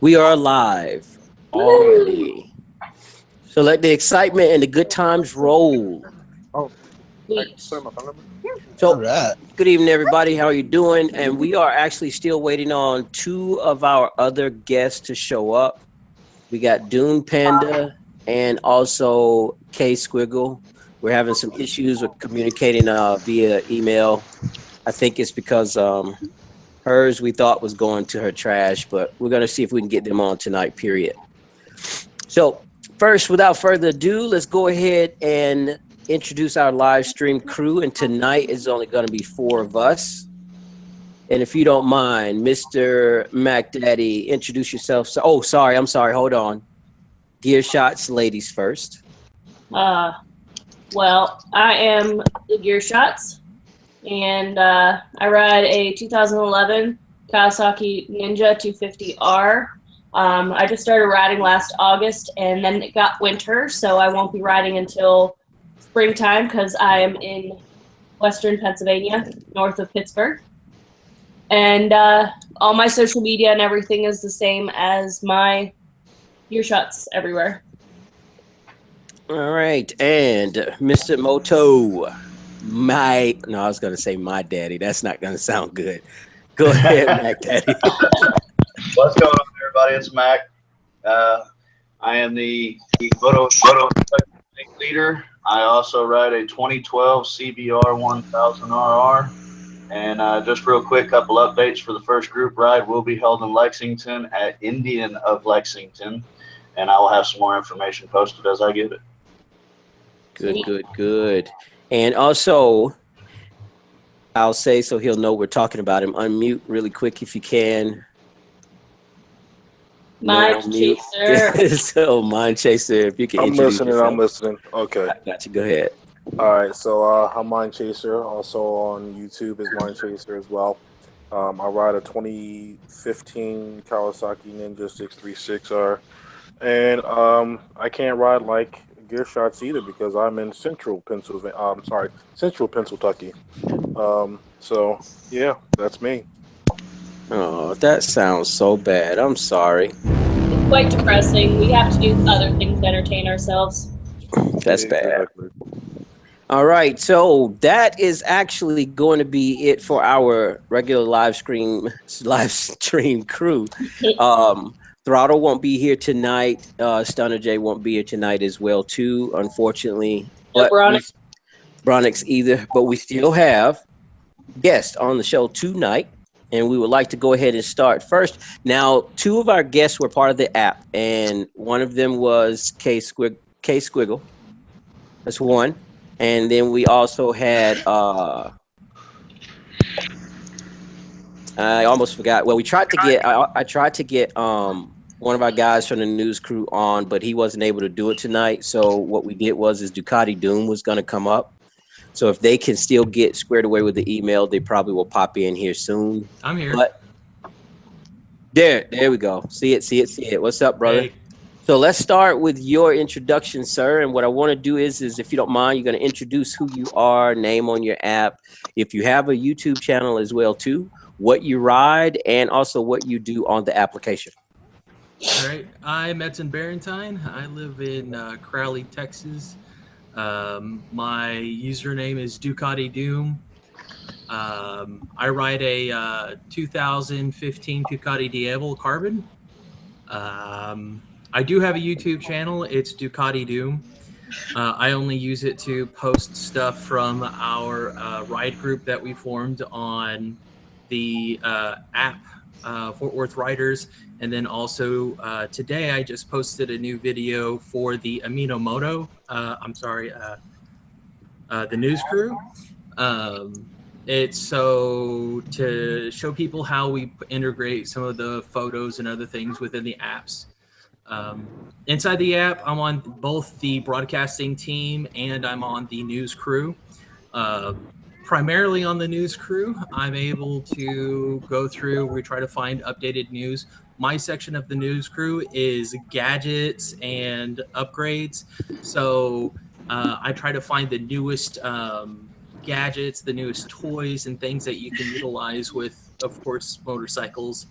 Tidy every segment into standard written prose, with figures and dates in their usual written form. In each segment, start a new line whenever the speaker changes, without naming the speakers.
We are live already. So let the excitement and the good times roll.
Oh,
Sweet.
put my phone number.
So,
All right.
good evening, everybody. How are you doing? And we are actually still waiting on two of our other guests to show up. We got Dune Panda and also K Squiggle. We're having some issues with communicating via email. I think it's because hers we thought was going to her trash, but we're going to see if we can get them on tonight, period. So, first, without further ado, let's go ahead and introduce our live stream crew. And tonight is only going to be four of us. And if you don't mind, Mr. Mac Daddy, introduce yourself. So, oh, sorry, I'm sorry. Hold on. Gear shots, ladies first.
Well, I am the Gear Shots, and I ride a 2011 Kawasaki Ninja 250R. I just started riding last August, and then it got winter, so I won't be riding until springtime because I am in western Pennsylvania, north of Pittsburgh. And all my social media and everything is the same as my Gear Shots everywhere.
All right. And Mr. Moto, I was going to say my daddy. That's not going to sound good. Go ahead, Mac Daddy.
What's going on, everybody? It's Mac. I am the Moto leader. I also ride a 2012 CBR 1000RR. And just real quick, couple updates for the first group ride will be held in Lexington at Indian of Lexington. And I will have some more information posted as I get it.
Good. And also, I'll say so he'll know we're talking about him. Unmute really quick if you can.
Mind Chaser.
So, Mind Chaser, if you can
I'm
introduce
listening.
yourself.
I'm listening. Okay.
I got you. Go ahead.
All right. So I'm Mind Chaser. Also on YouTube is Mind Chaser as well. I ride a 2015 Kawasaki Ninja 636R, and I can't ride like Gear Shots either because I'm in Central Pennsylvania. Central Pennsylvania. So yeah, that's me.
Oh, that sounds so bad. I'm sorry.
It's quite depressing. We have to do other things to entertain ourselves.
That's bad.
Exactly.
All right, so that is actually going to be it for our regular live stream crew. Throttle won't be here tonight. Stunner J won't be here tonight as well too, unfortunately.
No
Bronix either, but we still have guests on the show tonight, and we would like to go ahead and start first. Now, two of our guests were part of the app, and one of them was K Squiggle. That's one. And then we also had I almost forgot. Well, we tried to get I tried to get one of our guys from the news crew on, but he wasn't able to do it tonight. So what we did was Ducati Doom was going to come up. So if they can still get squared away with the email, they probably will pop in here soon.
I'm here.
But there we go. See it. What's up, brother?
Hey.
So let's start with your introduction, sir. And what I want to do is if you don't mind, you're going to introduce who you are, name on your app. If you have a YouTube channel as well, too, what you ride, and also what you do on the application.
All right. I'm Edson Barentine. I live in Crowley, Texas. My username is Ducati Doom. I ride a 2015 Ducati Diablo Carbon. I do have a YouTube channel. It's Ducati Doom. I only use it to post stuff from our ride group that we formed on the app, Fort Worth Riders. And then also today I just posted a new video for the Amino Moto. The news crew. It's so to show people how we integrate some of the photos and other things within the apps. Inside the app, I'm on both the broadcasting team and I'm on the news crew. Primarily on the news crew, I'm able to go through, we try to find updated news. My section of the news crew is gadgets and upgrades. So I try to find the newest gadgets, the newest toys and things that you can utilize with, of course, motorcycles.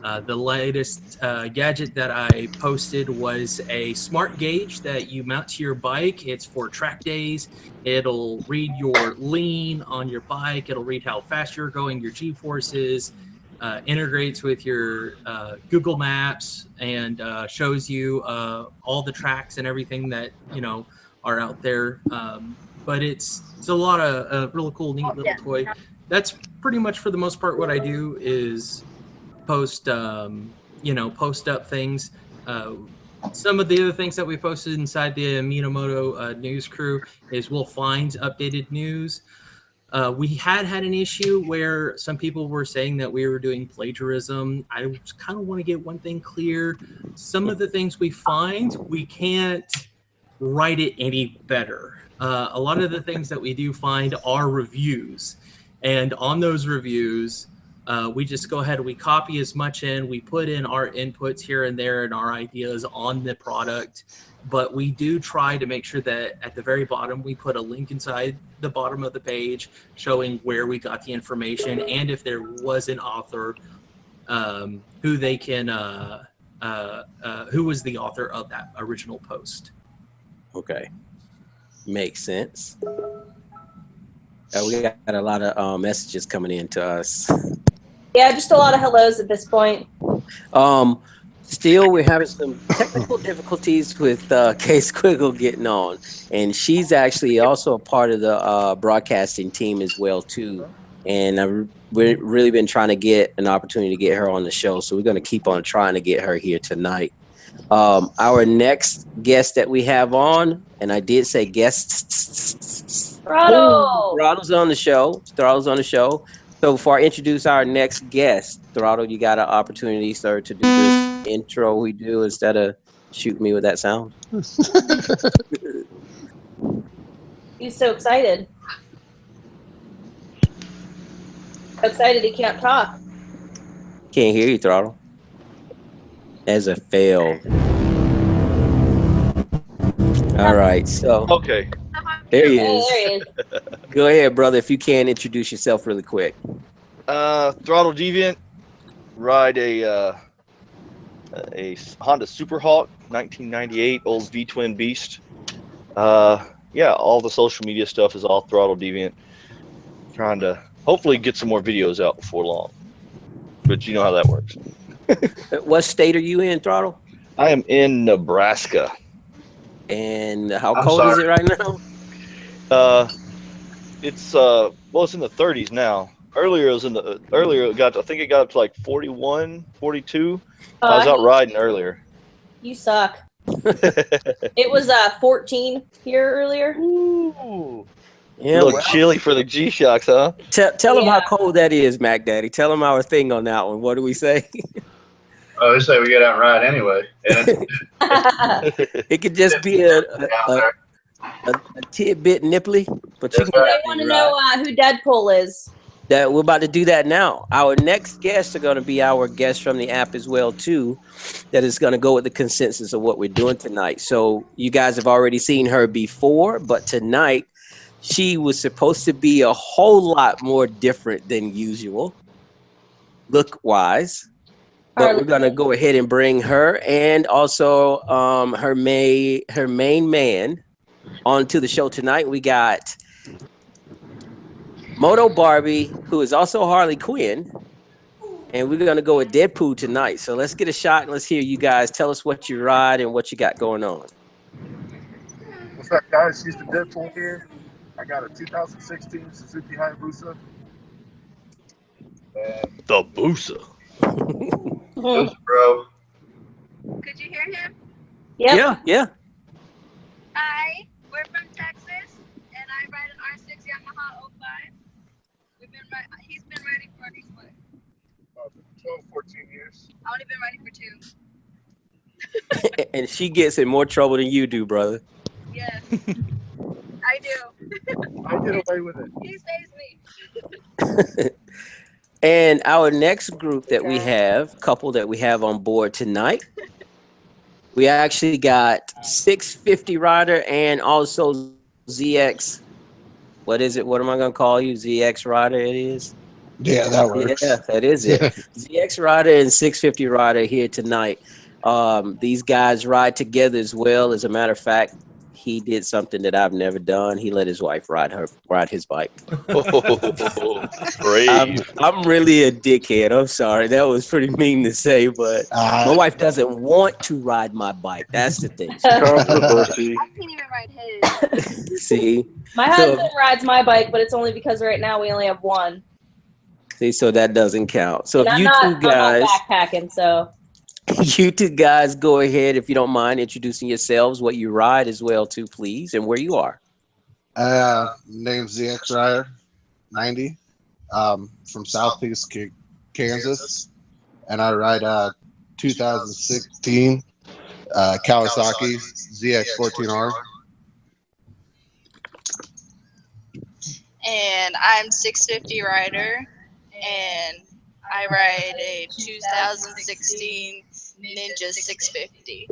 The latest gadget that I posted was a smart gauge that you mount to your bike. It's for track days. It'll read your lean on your bike. It'll read how fast you're going, your G-forces, integrates with your Google Maps, and shows you all the tracks and everything that, you know, are out there. But it's a lot of really cool, neat little toy. That's pretty much for the most part what I do is post post up things. Some of the other things that we posted inside the Moto news crew is we'll find updated news. We had an issue where some people were saying that we were doing plagiarism. I just kind of want to get one thing clear. Some of the things we find, we can't write it any better. A lot of the things that we do find are reviews. And on those reviews, we just go ahead and we copy as much in, we put in our inputs here and there and our ideas on the product. But we do try to make sure that at the very bottom, we put a link inside the bottom of the page showing where we got the information and if there was an author, who they can, who was the author of that original post.
Okay. Makes sense. We got a lot of messages coming in to us.
Yeah, just a lot of hellos at this point.
Still, we're having some technical difficulties with K Squiggle getting on, and she's actually also a part of the broadcasting team as well too. And we've really been trying to get an opportunity to get her on the show, so we're going to keep on trying to get her here tonight. Our next guest that we have on, and I did say guests. Throttle's on the show. So before I introduce our next guest, Throttle, you got an opportunity, sir, to do this intro we do instead of shooting me with that sound.
He's so excited. So excited he can't talk.
Can't hear you, Throttle. As a fail. All right, so
Okay.
there he
Hey,
is.
there he is.
Go ahead, brother, if you can introduce yourself really quick.
Throttle Deviant, ride a Honda Superhawk 1998 old V-twin beast. Yeah, all the social media stuff is all Throttle Deviant. Trying to hopefully get some more videos out before long, but you know how that works.
What state are you in, Throttle?
I am in Nebraska.
And how
I'm
cold is
sorry.
it right now?
It's well, it's in the 30s now. Earlier it got, I think it got up to like 41, 42. I was out riding earlier.
You suck. It was 14 here earlier.
Ooh.
Yeah,
A little chilly for the G-Shocks, huh?
tell them how
Yeah.
cold that is, Mac Daddy. Tell them our thing on that one. What do we say?
Oh, they say we get out and ride anyway. And
It could just be a tidbit nipply, but you
That's
can
right.
I want to know who Deadpool is.
that we're about to do that now. Our next guests are going to be our guests from the app as well too. That is going to go with the consensus of what we're doing tonight. So you guys have already seen her before, but tonight she was supposed to be a whole lot more different than usual, look wise. But we're gonna go ahead and bring her and also her main man onto the show tonight. We got Moto Barbie, who is also Harley Quinn, and we're gonna go with Deadpool tonight. So let's get a shot and let's hear you guys tell us what you ride and what you got going on.
What's up, guys? Houston Deadpool here. I got a 2016 Suzuki Hayabusa.
The Boosa.
bro.
Could you hear him?
Yep.
Yeah.
Hi, we're from Texas, and I ride an R6 Yamaha 05. He's been riding for at least what?
12, 14 years.
I've only been riding for 2.
And she gets in more trouble than you do, brother.
Yes, I do.
I get away with it.
He saves me.
And our next group that we have, couple that we have on board tonight, we actually got 650 rider and also ZX. What is it? What am I going to call you? ZX rider it is?
Yeah, that works.
Yeah, that is it. ZX Rider and 650 Rider here tonight. These guys ride together as well. As a matter of fact, he did something that I've never done. He let his wife ride his bike.
Oh, brave.
I'm really a dickhead. I'm sorry. That was pretty mean to say, but my wife doesn't want to ride my bike. That's the thing.
Controversy.
I can't even ride his.
See,
My
So-
husband rides my bike, but it's only because right now we only have one.
so that doesn't count. So
And
if
I'm
you
not,
two guys,
I'm not backpacking, so
you two guys, go ahead if you don't mind introducing yourselves, what you ride as well, too, please, and where you are.
Name's ZX Rider 90, from Southeast Kansas, and I ride 2016 Kawasaki ZX14R.
And I'm 650 rider, and I ride a 2016 Ninja 650.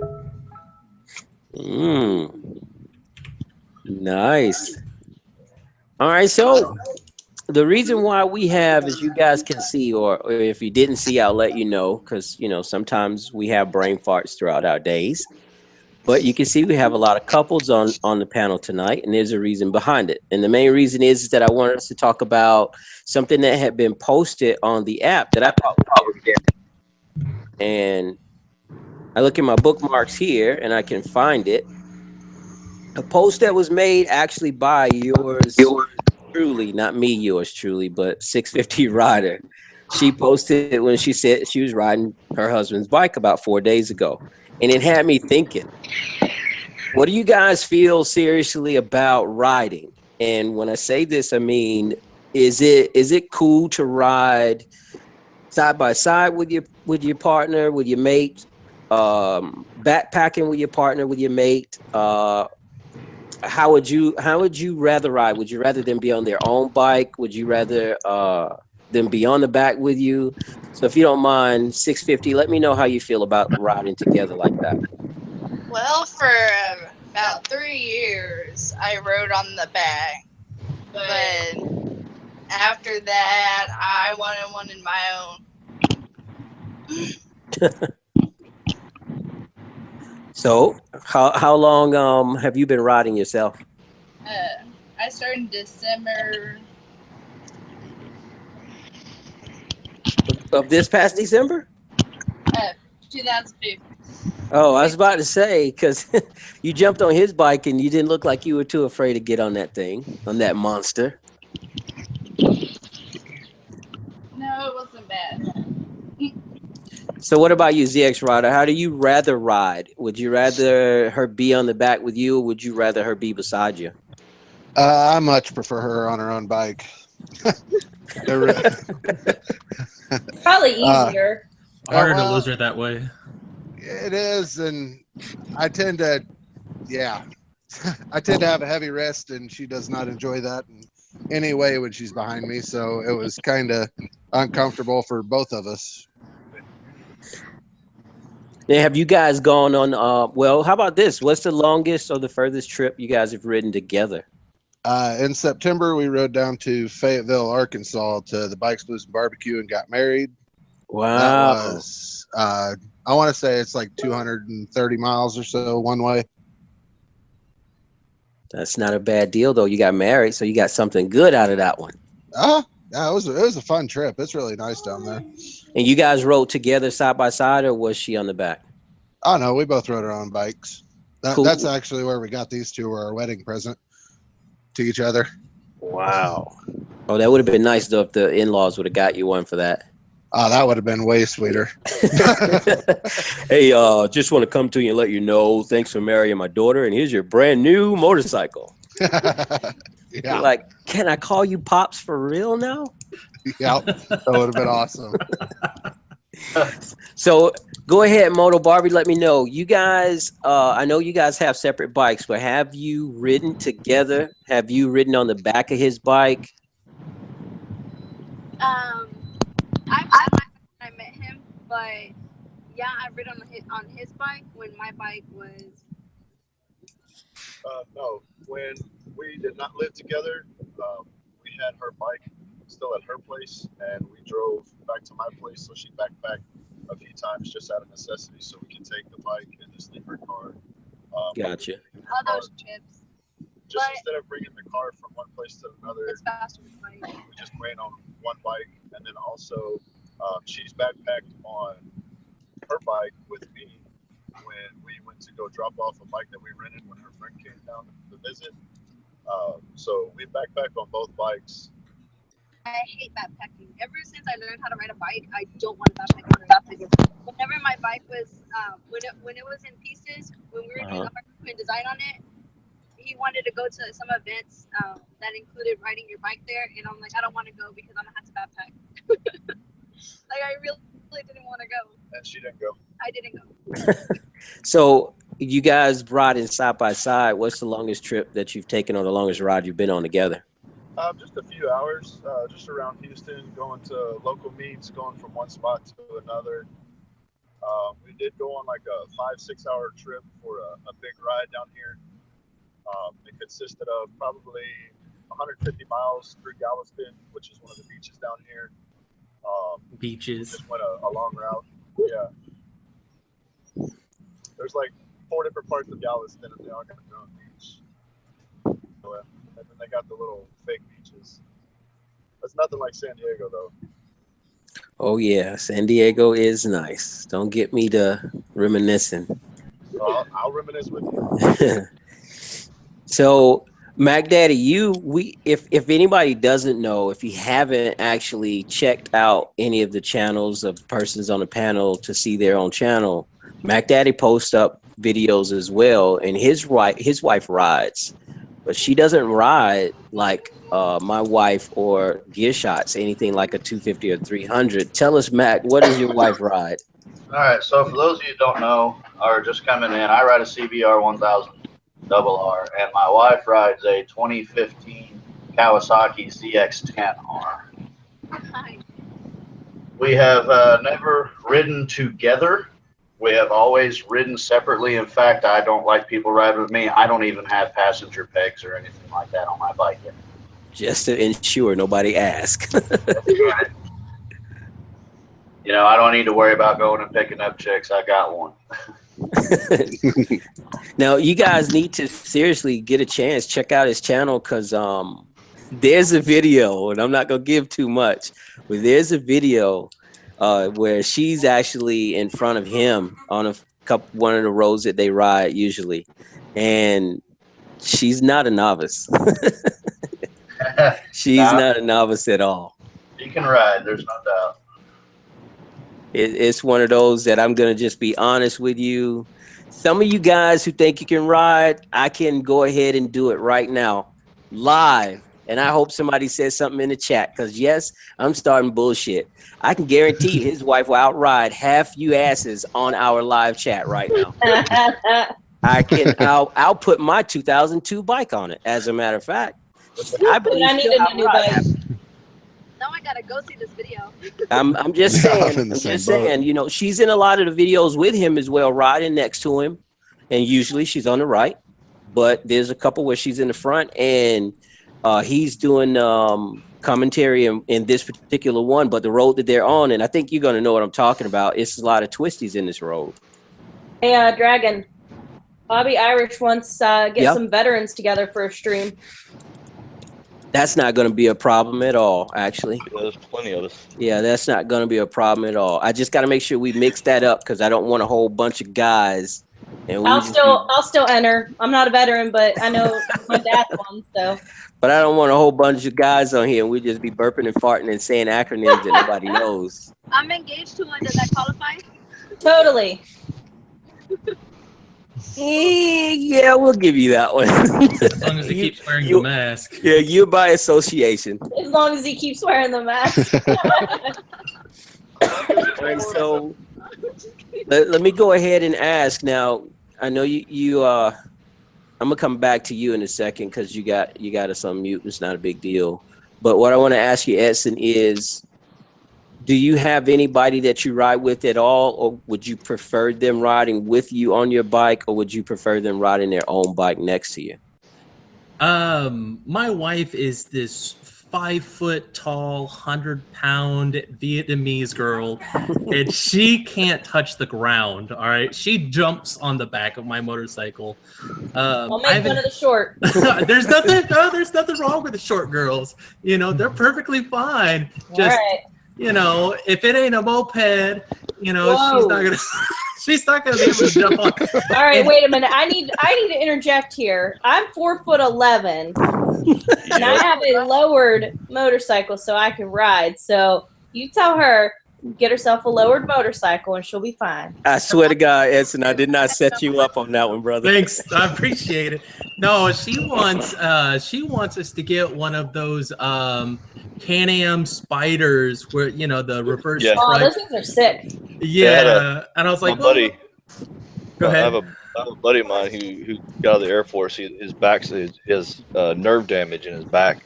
Nice. All right, so the reason why we have, as you guys can see, or if you didn't see, I'll let you know, because sometimes we have brain farts throughout our days. But you can see we have a lot of couples on the panel tonight, and there's a reason behind it. And the main reason is that I wanted us to talk about something that had been posted on the app that I thought was very good. And I look at my bookmarks here, and I can find it. A post that was made actually by yours truly, not me, yours truly, but 650 Rider. She posted it when she said she was riding her husband's bike about 4 days ago. And it had me thinking, what do you guys feel seriously about riding? And when I say this, I mean, is it cool to ride side by side with your partner, with your mate, backpacking with your partner, with your mate? How would you rather ride? Would you rather them be on their own bike? Would you rather them be on the back with you? So if you don't mind, 650, let me know how you feel about riding together like that.
Well, for about 3 years, I rode on the back, but after that, I wanted one in my own.
So how long have you been riding yourself?
I started in December.
Of this past December?
2015.
Oh, I was about to say, because you jumped on his bike and you didn't look like you were too afraid to get on that thing, on that monster.
No, it wasn't bad.
So what about you, ZX Rider? How do you rather ride? Would you rather her be on the back with you, or would you rather her be beside you?
I much prefer her on her own bike.
probably easier.
Harder
well,
to lose her that way.
It is, and I tend to, I tend to have a heavy wrist, and she does not enjoy that in any way when she's behind me. So it was kind of uncomfortable for both of us.
Now, have you guys gone on? Well, how about this? What's the longest or the furthest trip you guys have ridden together?
In September, we rode down to Fayetteville, Arkansas, to the Bikes, Blues, and Barbecue, and got married.
Wow.
That was, I want to say it's like 230 miles or so one way.
That's not a bad deal, though. You got married, so you got something good out of that one.
Yeah, it was a fun trip. It's really nice down there.
And you guys rode together side by side, or was she on the back?
Oh no, we both rode our own bikes.
Cool.
That's actually where we got these two, were our wedding present to each other.
Wow. Oh, that would have been nice, though, if the in-laws would have got you one for that.
Oh, that would have been way sweeter.
Hey, just want to come to you and let you know, thanks for marrying my daughter, and here's your brand new motorcycle.
Yeah.
Like, can I call you Pops for real now?
Yeah, that would have been awesome.
So go ahead, Moto Barbie, let me know. You guys, I know you guys have separate bikes, but have you ridden together? Have you ridden on the back of his bike?
I met him, but yeah, I rode on his bike when my bike was.
No, when we did not live together, we had her bike still at her place, and we drove back to my place. So she backpacked a few times just out of necessity, so we can take the bike and just leave her car.
Gotcha.
All those chips.
Just
But-
instead of bringing the car from one place to another,
It's faster with bike.
we just ran on one bike, and then also she's backpacked on her bike with me when we went to go drop off a bike that we rented when her friend came down to visit. So we backpacked on both bikes.
I hate backpacking. Ever since I learned how to ride a bike, I don't want to backpack. Whenever my bike was, when it was in pieces, when we were doing the hardware design on it, he wanted to go to some events that included riding your bike there, and I'm like, I don't want to go because I'm gonna have to backpack. Like I really didn't want to go.
And she didn't go.
I didn't go.
So you guys riding side by side. What's the longest trip that you've taken, or the longest ride you've been on together?
Just a few hours, just around Houston, going to local meets, going from one spot to another. We did go on like a 5-6 hour trip for a big ride down here. It consisted of probably 150 miles through Galveston, which is one of the beaches down here.
Beaches.
Just went a long route. Yeah. There's like 4 different parts of Galveston, and they all got their own beach. So, and then they got the little fake beaches. That's nothing like San Diego, though.
Oh yeah, San Diego is nice. Don't get me to reminiscing.
So I'll reminisce with you.
So Mac Daddy, if anybody doesn't know, if you haven't actually checked out any of the channels of persons on the panel to see their own channel, Mac Daddy posts up videos as well, and his wife rides, but she doesn't ride like my wife or Gear Shots, anything like a 250 or 300. Tell us, Mac, what does your wife ride?
All right, so for those of you who don't know or just coming in, I ride a CBR 1000 double R, and my wife rides a 2015 Kawasaki ZX-10R.
Hi.
We have never ridden together. We have always ridden separately. In fact, I don't like people riding with me. I don't even have passenger pegs or anything like that on my bike yet.
Just to ensure nobody asks.
Right. You know, I don't need to worry about going and picking up chicks. I got one.
Now, you guys need to seriously get a chance, check out his channel, because there's a video, and I'm not going to give too much, but there's a video where she's actually in front of him on one of the roads that they ride usually, and she's not a novice. She's not a novice at all.
You can ride, there's no doubt.
It's one of those that I'm going to just be honest with you. Some of you guys who think you can ride, I can go ahead and do it right now, live. And I hope somebody says something in the chat, because yes, I'm starting bullshit. I can guarantee his wife will outride half you asses on our live chat right now. I'll put my 2002 bike on it, as a matter of fact. I believe
I need a new bike.
Now I gotta go see this video.
I'm just saying. I'm just saying. You know, she's in a lot of the videos with him as well, riding next to him, and usually she's on the right. But there's a couple where she's in the front, and he's doing commentary in this particular one. But the road that they're on, and I think you're gonna know what I'm talking about. It's a lot of twisties in this road.
Hey, Dragon. Bobby Irish wants get some veterans together for a stream.
That's not going to be a problem at all, actually.
Yeah, there's plenty of us.
Yeah, that's not going to be a problem at all. I just got to make sure we mix that up, because I don't want a whole bunch of guys. And
I'll still enter. I'm not a veteran, but I know my dad's one. So.
But I don't want a whole bunch of guys on here, and we just be burping and farting and saying acronyms that nobody knows.
I'm engaged to one. Does that qualify?
Totally.
Yeah, we'll give you that one.
As long as he keeps wearing the mask.
Yeah, you're by association.
As long as he keeps wearing the mask.
And so let me go ahead and ask now. I know you I'm gonna come back to you in a second, because you got us on mute. It's not a big deal. But what I want to ask you, Edson, is, do you have anybody that you ride with at all, or would you prefer them riding with you on your bike, or would you prefer them riding their own bike next to you?
My wife is this 5-foot tall, 100-pound Vietnamese girl, and she can't touch the ground. All right, she jumps on the back of my motorcycle.
I'll make fun of the short.
There's nothing. No, there's nothing wrong with the short girls. You know, they're perfectly fine. Just you know, if it ain't a moped, you know, she's not gonna. She's not gonna be able to jump on.
All right, wait a minute. I need to interject here. I'm 4'11", and I have a lowered motorcycle, so I can ride. So you tell her, get herself a lowered motorcycle, and she'll be fine.
I swear to God, Edson, I did not set you up on that one, brother.
Thanks, I appreciate it. No, she wants us to get one of those Can-Am spiders where you know the reverse.
Yeah.
Oh, those things are sick.
Yeah, and I was like,
buddy.
Go ahead.
I have a buddy of mine who got out of the Air Force. His back has nerve damage in his back,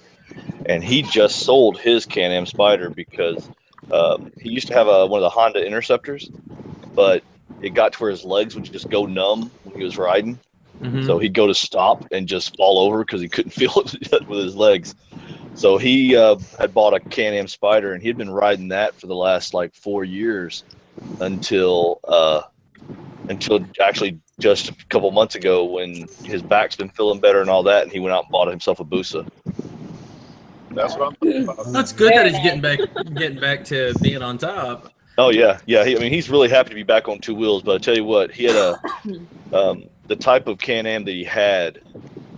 and he just sold his Can-Am Spider because he used to have one of the Honda Interceptors, but it got to where his legs would just go numb when he was riding.
Mm-hmm.
So he'd go to stop and just fall over because he couldn't feel it with his legs. So he had bought a Can-Am Spider, and he'd been riding that for the last like 4 years until actually just a couple months ago when his back's been feeling better and all that, and he went out and bought himself a Busa.
That's what I'm talking about.
That's good that he's getting back to being on top.
Oh yeah. I mean, he's really happy to be back on two wheels. But I tell you what, he had the type of Can-Am that he had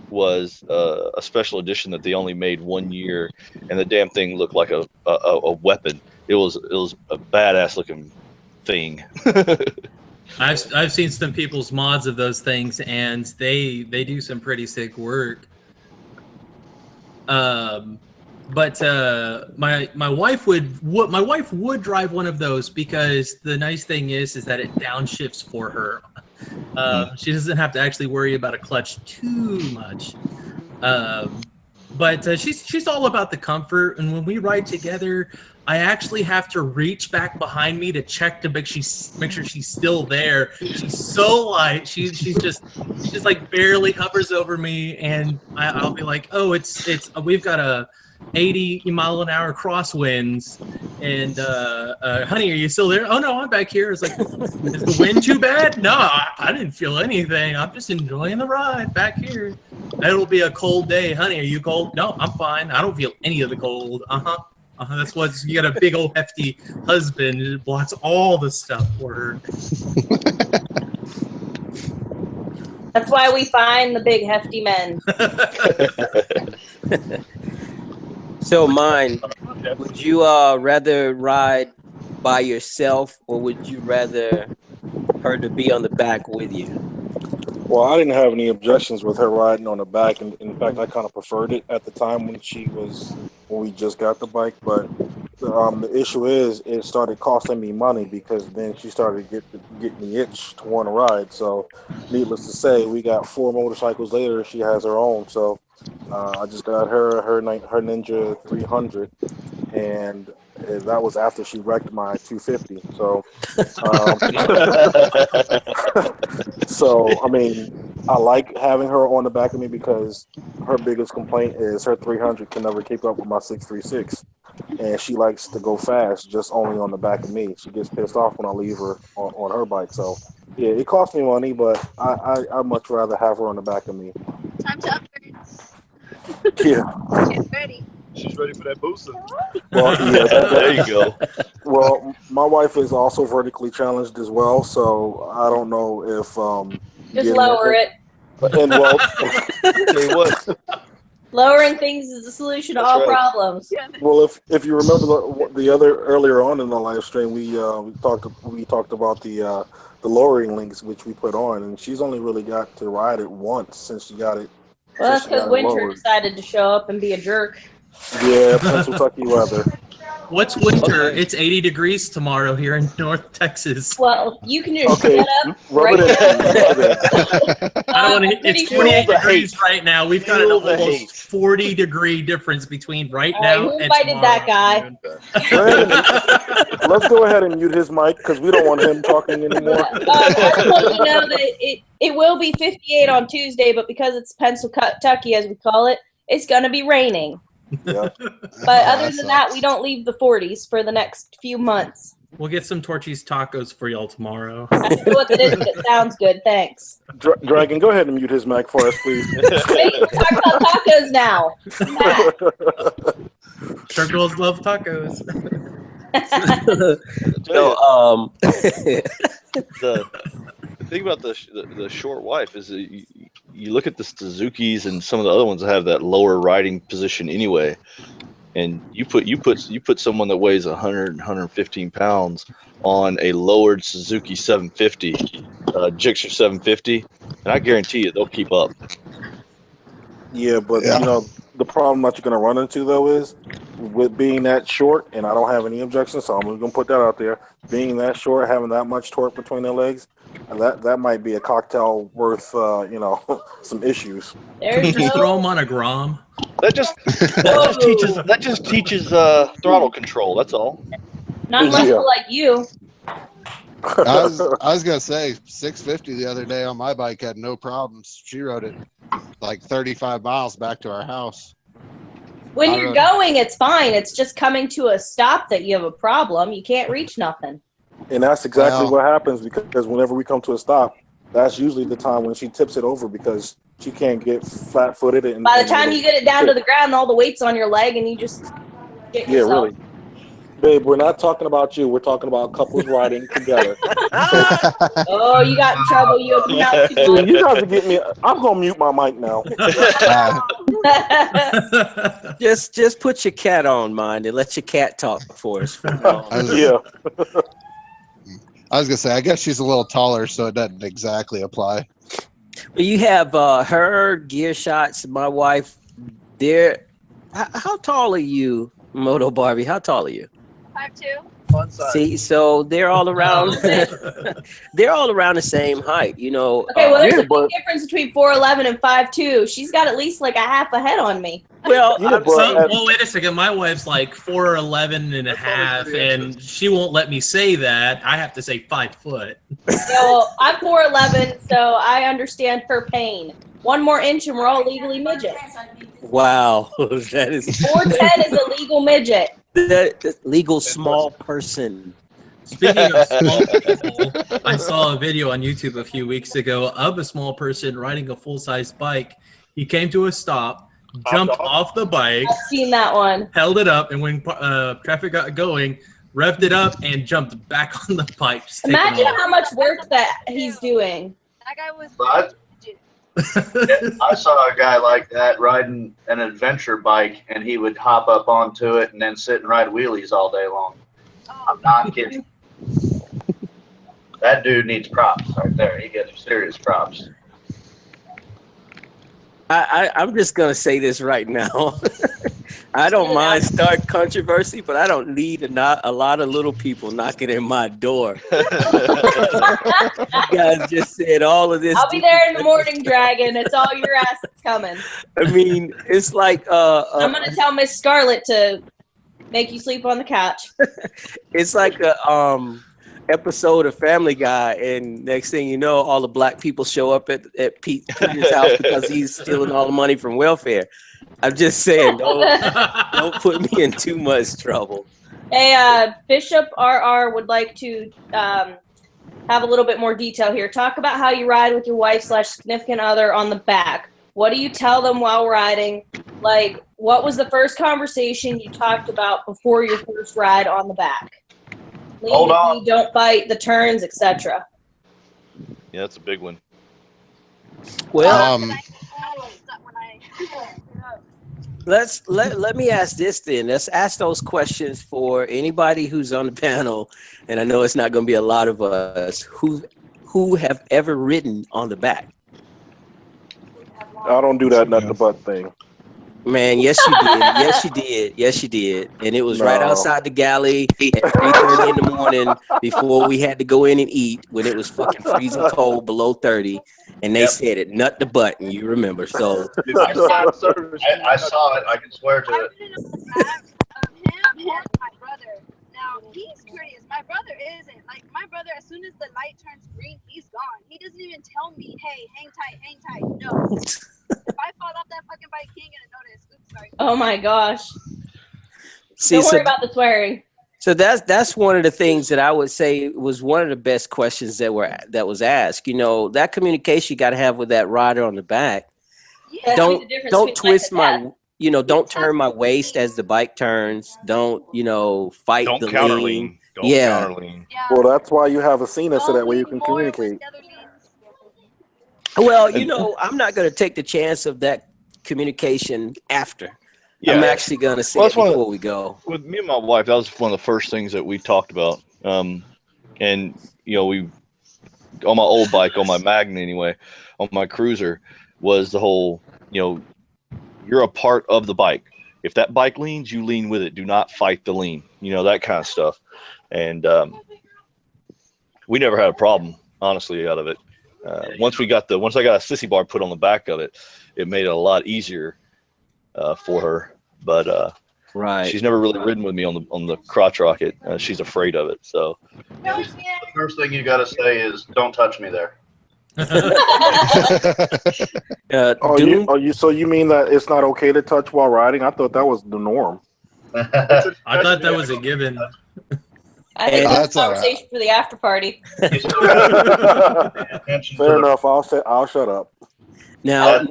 was a special edition that they only made 1 year, and the damn thing looked like a weapon. It was a badass looking thing.
I've seen some people's mods of those things, and they do some pretty sick work. But my wife would drive one of those because the nice thing is that it downshifts for her. She doesn't have to actually worry about a clutch too much. But she's all about the comfort, and when we ride together, I actually have to reach back behind me to check to make sure she's still there. She's so light. She's just like barely hovers over me, and I'll be like, oh, we've got a 80-mile-an-hour crosswinds, and honey, are you still there? Oh no, I'm back here. It's like, is the wind too bad? No, I didn't feel anything. I'm just enjoying the ride back here. It'll be a cold day, honey. Are you cold? No, I'm fine. I don't feel any of the cold. That's what you got, a big old hefty husband who blocks all the stuff for her.
That's why we find the big hefty men.
So mine, would you rather ride by yourself, or would you rather her to be on the back with you?
Well, I didn't have any objections with her riding on the back, and in fact, I kind of preferred it at the time when we just got the bike. But the issue is, it started costing me money because then she started getting the itch to want to ride. So, needless to say, we got 4 motorcycles later. She has her own. So, I just got her Ninja 300, and that was after she wrecked my 250. So, so I mean, I like having her on the back of me because her biggest complaint is her 300 can never keep up with my 636, and she likes to go fast just only on the back of me. She gets pissed off when I leave her on her bike. So, yeah, it costs me money, but I much rather have her on the back of me.
Time to upgrade.
Yeah.
Get ready.
She's ready for that booster.
Well, yeah, there you go.
Well, my wife is also vertically challenged as well, so I don't know if
just lower it.
And well,
tell you what,
lowering things is the solution to all problems.
Well, if you remember the other earlier on in the live stream, we talked about the lowering links which we put on, and she's only really got to ride it once since she got it.
Well, that's because Winter decided to show up and be a jerk.
Yeah, Pennsylvania weather.
What's winter? Okay. It's 80 degrees tomorrow here in North Texas.
Well, you can just shut up right now.
It's 28 degrees right now. We've got an almost 40-degree difference between right now and
tomorrow. Who invited that guy?
Let's go ahead and mute his mic because we don't want him talking anymore.
I just want you to know that it will be 58 on Tuesday, but because it's Pennsylvania, as we call it, it's going to be raining.
Yeah.
But other than that, we don't leave the 40s for the next few months.
We'll get some Torchy's tacos for y'all tomorrow.
I don't know what that is, but it sounds good. Thanks.
Dragon, go ahead and mute his mic for us, please.
Wait, talk about tacos now.
Sure girls love tacos.
So,
The thing about the short wife is that you look at the Suzukis and some of the other ones that have that lower riding position anyway, and you put someone that weighs 100 115 pounds on a lowered Suzuki 750, Gixxer 750, and I guarantee you they'll keep up.
Yeah, but you know the problem that you're going to run into though is with being that short, and I don't have any objections, so I'm just going to put that out there. Being that short, having that much torque between their legs, that might be a cocktail worth some issues.
Can we just throw them on a Grom?
That just teaches throttle control. That's all.
Not unless we're like you.
I was gonna say 650 the other day on my bike had no problems. She rode it like 35 miles back to our house.
When you're going, it's fine. It's just coming to a stop that you have a problem. You can't reach nothing.
And that's exactly what happens because whenever we come to a stop, that's usually the time when she tips it over because she can't get flat-footed. And
by the time you get it down to the ground, all the weight's on your leg, and you just get yourself.
Yeah, really. Babe, we're not talking about you. We're talking about couples riding together.
Oh, you got in trouble. You opened out too much.
You guys are getting me. I'm gonna mute my mic now.
just put your cat on, mind, and let your cat talk for us.
Yeah.
I was gonna say, I guess she's a little taller, so it doesn't exactly apply.
You have her gear shots. My wife. How tall are you, Moto Barbie? How tall are you?
5'2".
See, so they're all around. They're all around the same height, you know.
Okay, well, there's a big difference between 4'11" and 5'2". She's got at least like a half a head on me.
Well,
well, wait a second. My wife's like 4'11" and a half, and she won't let me say that. I have to say 5 foot.
So I'm 4'11", so I understand her pain. 1 more inch and we're all legally midgets.
Wow, that is
4'10" is a legal midget.
The legal small person.
Speaking of small people, I saw a video on YouTube a few weeks ago of a small person riding a full-size bike. He came to a stop, jumped off the bike.
I've seen that one.
Held it up, and when traffic got going, revved it up and jumped back on the bike.
Imagine how much work that he's doing.
That guy was.
I saw a guy like that riding an adventure bike, and he would hop up onto it and then sit and ride wheelies all day long. I'm not kidding. That dude needs props right there. He gets serious props.
I'm just gonna say this right now. I don't mind start controversy, but I don't need a lot of little people knocking in my door. You guys just said all of this.
I'll be there in the morning, Dragon. It's all your ass that's coming.
I mean, it's like
I'm gonna tell Miss Scarlett to make you sleep on the couch.
It's like a episode of Family Guy, and next thing you know, all the black people show up at Peter's house because he's stealing all the money from welfare. I'm just saying, don't put me in too much trouble.
Hey, Bishop RR would like to have a little bit more detail here. Talk about how you ride with your wife/significant other on the back. What do you tell them while riding? Like, what was the first conversation you talked about before your first ride on the back?
Hold on.
Don't fight, the turns, etc.
Yeah, that's a big one.
Well, let me ask this then. Let's ask those questions for anybody who's on the panel, and I know it's not going to be a lot of us who have ever ridden on the back.
I don't do that nut the butt thing.
Man, yes you did. Yes you did. Yes you did. And it was right outside the galley at 3:30 in the morning before we had to go in and eat when it was fucking freezing cold below 30. And they said it, nut the butt, and you remember. So
I saw it. I can swear to it.
Him and my brother. Now he's curious. My brother isn't. Like my brother, as soon as the light turns green, he's gone. He doesn't even tell me, "Hey, hang tight, hang tight." No. If I fall off that fucking bike, he ain't gonna notice. Oops, Sorry.
Oh my gosh.
See,
Don't
so,
worry about the swearing.
so that's one of the things that I would say was one of the best questions that was asked. You know, that communication you got to have with that rider on the back.
Yeah.
That's the difference
Don't
between
twist
life and
my, you know, don't turn my waist as the bike turns. Don't, you know, fight
Don't
the
counter
lean.
lean. Don't
Yeah.
counter lean.
Yeah.
Well, that's why you have a Cena so
Don't
that way you
lean
can
more when
communicate.
the other leans.
Well, you know, I'm not going to take the chance of that communication after.
Yeah.
I'm actually going to say
Well,
it
that's one of
before we go.
With me and my wife, that was one of the first things that we talked about. And you know, we on my old bike, on my Magna anyway, on my Cruiser, was the whole, you know, you're a part of the bike. If that bike leans, you lean with it. Do not fight the lean. You know, that kind of stuff. And we never had a problem, honestly, out of it. Once I got a sissy bar put on the back of it, it made it a lot easier for her. But
Right.
she's never really ridden with me on the crotch rocket. She's afraid of it. So
The first thing you got to say is, "Don't touch me there."
So you mean that it's not okay to touch while riding? I thought that was the norm.
I thought that was a given.
I think
And-
that's
That's
a
all right.
conversation for the after party.
You still gotta pay attention to
Fair
the-
enough. I'll shut up.
Now,
That's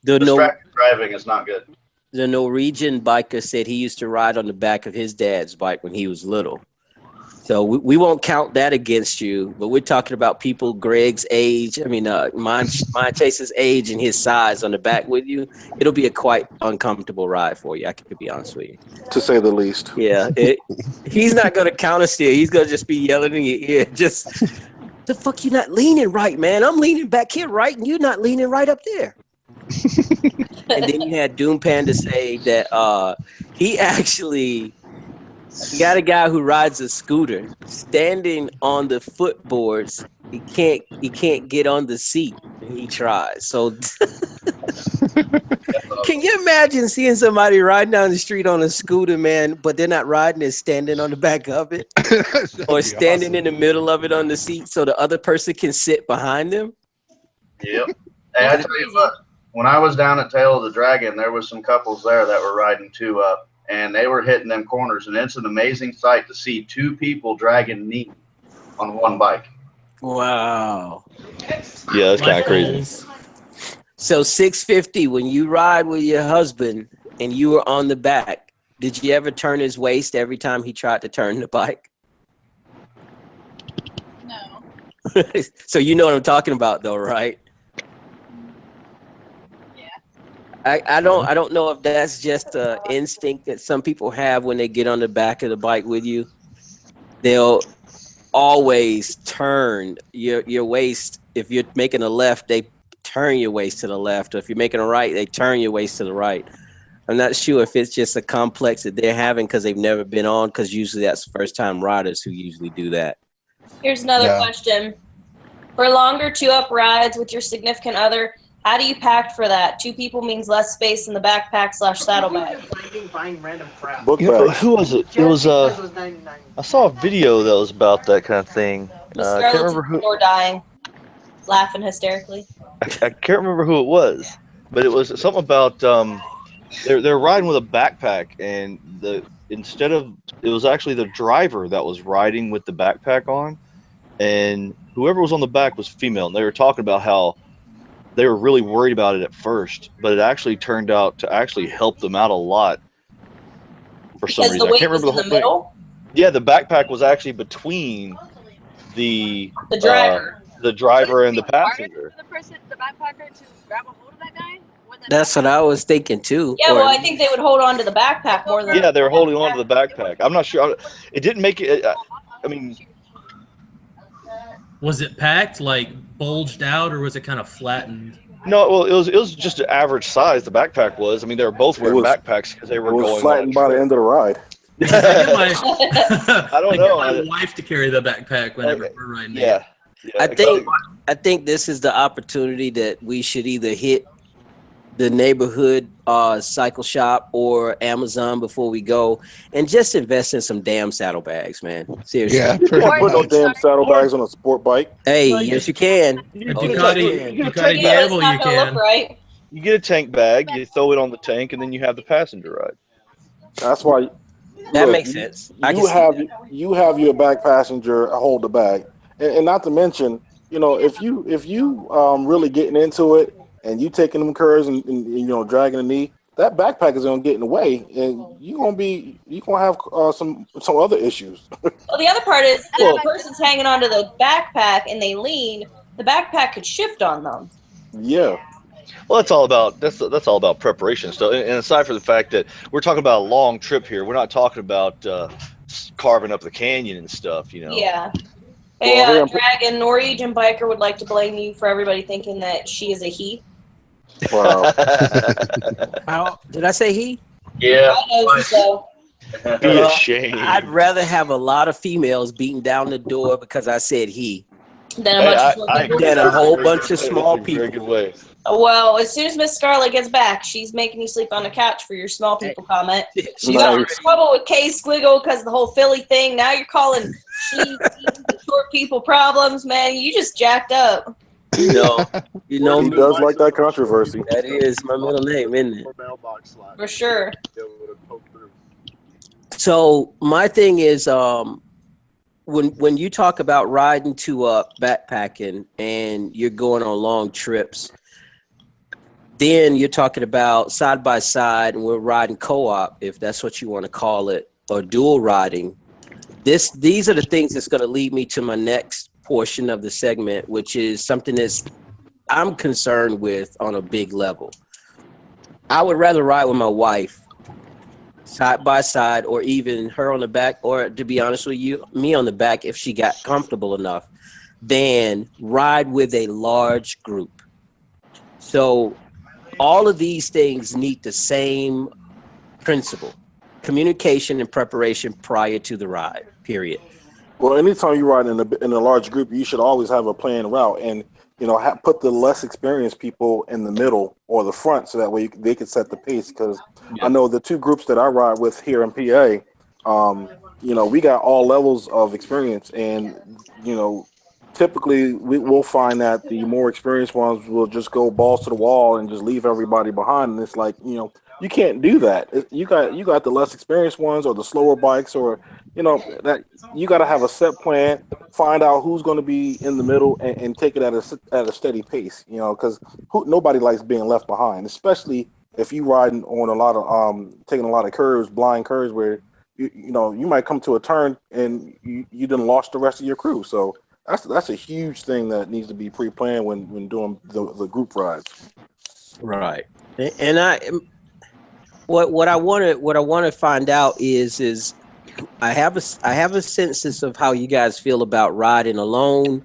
the
distracted driving is not good.
the Norwegian biker said he used to ride on the back of his dad's bike when he was little. So we won't count that against you, but we're talking about people Greg's age. I mean, Mine Chase's age and his size on the back with you. It'll be a quite uncomfortable ride for you. I could be honest with you.
To say the least.
Yeah, he's not gonna counter steer. He's gonna just be yelling in your ear. Just the fuck, you not leaning right, man. I'm leaning back here right, and you're not leaning right up there. And then you had Doom Panda say that he actually got a guy who rides a scooter standing on the footboards. He can't get on the seat. He tries. So can you imagine seeing somebody riding down the street on a scooter, man, but they're not riding, they're standing on the back of it or standing in the middle of it on the seat so the other person can sit behind them?
Yep. Hey, I tell you what, when I was down at Tail of the Dragon, there was some couples there that were riding two up, and they were hitting them corners, and it's an amazing sight to see two people dragging knee on one bike.
Wow.
yeah, that's kind
Life
of crazy.
goals.
So 650, when you ride with your husband and you were on the back, did you ever turn his waist every time he tried to turn the bike?
No.
So you know what I'm talking about though, right? I don't know if that's just an instinct that some people have when they get on the back of the bike with you. They'll always turn your waist. If you're making a left, they turn your waist to the left. Or if you're making a right, they turn your waist to the right. I'm not sure if it's just a complex that they're having because they've never been on, because usually that's first time riders who usually do that.
Here's another
Yeah.
question. For longer two-up rides with your significant other, how do you pack for that? Two people means less space in the backpack / saddlebag.
Buying random crap.
Book
Yeah, but
bags.
who was it? It was
Just because it was 99.
I saw a video that was about that kind of thing. I can't
Scarlett's
remember who.
or dying, laughing hysterically.
I can't remember who it was, but it was something about they're riding with a backpack, and it was actually the driver that was riding with the backpack on, and whoever was on the back was female, and they were talking about how they were really worried about it at first, but it actually turned out to actually help them out a lot for some
Because
reason.
the
I
weight
can't
was
remember
in
the
the
whole thing.
middle,
Yeah, the backpack was actually between the
the driver.
the driver and the
Would it be harder
passenger.
for the person, the backpacker, to grab a hold of that guy? Or the
That's what I was thinking too.
Yeah,
Or-
well, I think they would hold on to the backpack more than.
Yeah, they were holding on to the backpack. I'm not sure. It didn't make it. I mean,
Was it packed, like bulged out, or was it kind of flattened?
no. Well, it was just an average size. The backpack was. I mean, they were both wearing
was-
backpacks because they
It
were
was
going.
flattened by the end of the ride.
I get my,
I don't
I
know.
get my wife to carry the backpack whenever we're riding.
Yeah.
I think this is the opportunity that we should either hit the neighborhood cycle shop or Amazon before we go, and just invest in some damn saddlebags, man. Seriously.
Yeah,
You
pretty
can't put no
much.
damn saddlebags on a sport bike.
Hey, yes you can.
A
Oh,
Ducati,
you
Ducati
take
Yeah, but it's
Diablo,
not
you
gonna
can.
look right.
You get a tank bag, you throw it on the tank, and then you have the passenger ride.
That's why.
That
Look,
makes sense. I can
you
see
have
that.
you have your back passenger hold the bag, and not to mention, if you really getting into it and you taking them curves and dragging the knee, that backpack is gonna get in the way, and you gonna have some other issues.
Well, the other part is if
Well,
the person's hanging onto the backpack and they lean, the backpack could shift on them.
Yeah.
well, that's all about preparation. So, and aside from the fact that we're talking about a long trip here, we're not talking about carving up the canyon and stuff.
Yeah. Hey,
Well, here I'm.
Dragon, Norwegian biker would like to blame you for everybody thinking that she is a he.
Wow.
How did I say he?
Yeah.
I know so.
Be
Well,
ashamed.
I'd rather have a lot of females beating down the door because I said he
Then a
Hey,
bunch
I,
of small
I
people.
agree.
than a
That's
whole
very
bunch
good
of
way.
small
That's a very good
people.
way.
Well, as soon as Miss Scarlett gets back, she's making you sleep on the couch for your small people comment.
She's
You got in
already
trouble with K Squiggle because of the whole Philly thing. Now you're calling she short people problems, man. You just jacked up.
you know
He
me.
does like that controversy.
That is my middle name, isn't it?
For sure.
So my thing is, when you talk about riding to backpacking and you're going on long trips, then you're talking about side by side, and we're riding co-op, if that's what you want to call it, or dual riding. These are the things that's going to lead me to my next portion of the segment, which is something I'm concerned with on a big level. I would rather ride with my wife side by side, or even her on the back, or to be honest with you, me on the back if she got comfortable enough, than ride with a large group. So all of these things need the same principle: communication and preparation prior to the ride, period.
Well, anytime you ride in a large group, you should always have a planned route, and put the less experienced people in the middle or the front, so that way they can set the pace. Because I know the two groups that I ride with here in PA, we got all levels of experience, and typically we'll find that the more experienced ones will just go balls to the wall and just leave everybody behind, and it's like, you can't do that. You got the less experienced ones or the slower bikes, or that you got to have a set plan, find out who's going to be in the middle, and take it at a steady pace, because nobody likes being left behind, especially if you riding on a lot of taking a lot of curves, blind curves, where you might come to a turn and you done lost the rest of your crew. So that's a huge thing that needs to be pre-planned when doing the group rides.
Right. And what I want to find out is I have a census of how you guys feel about riding alone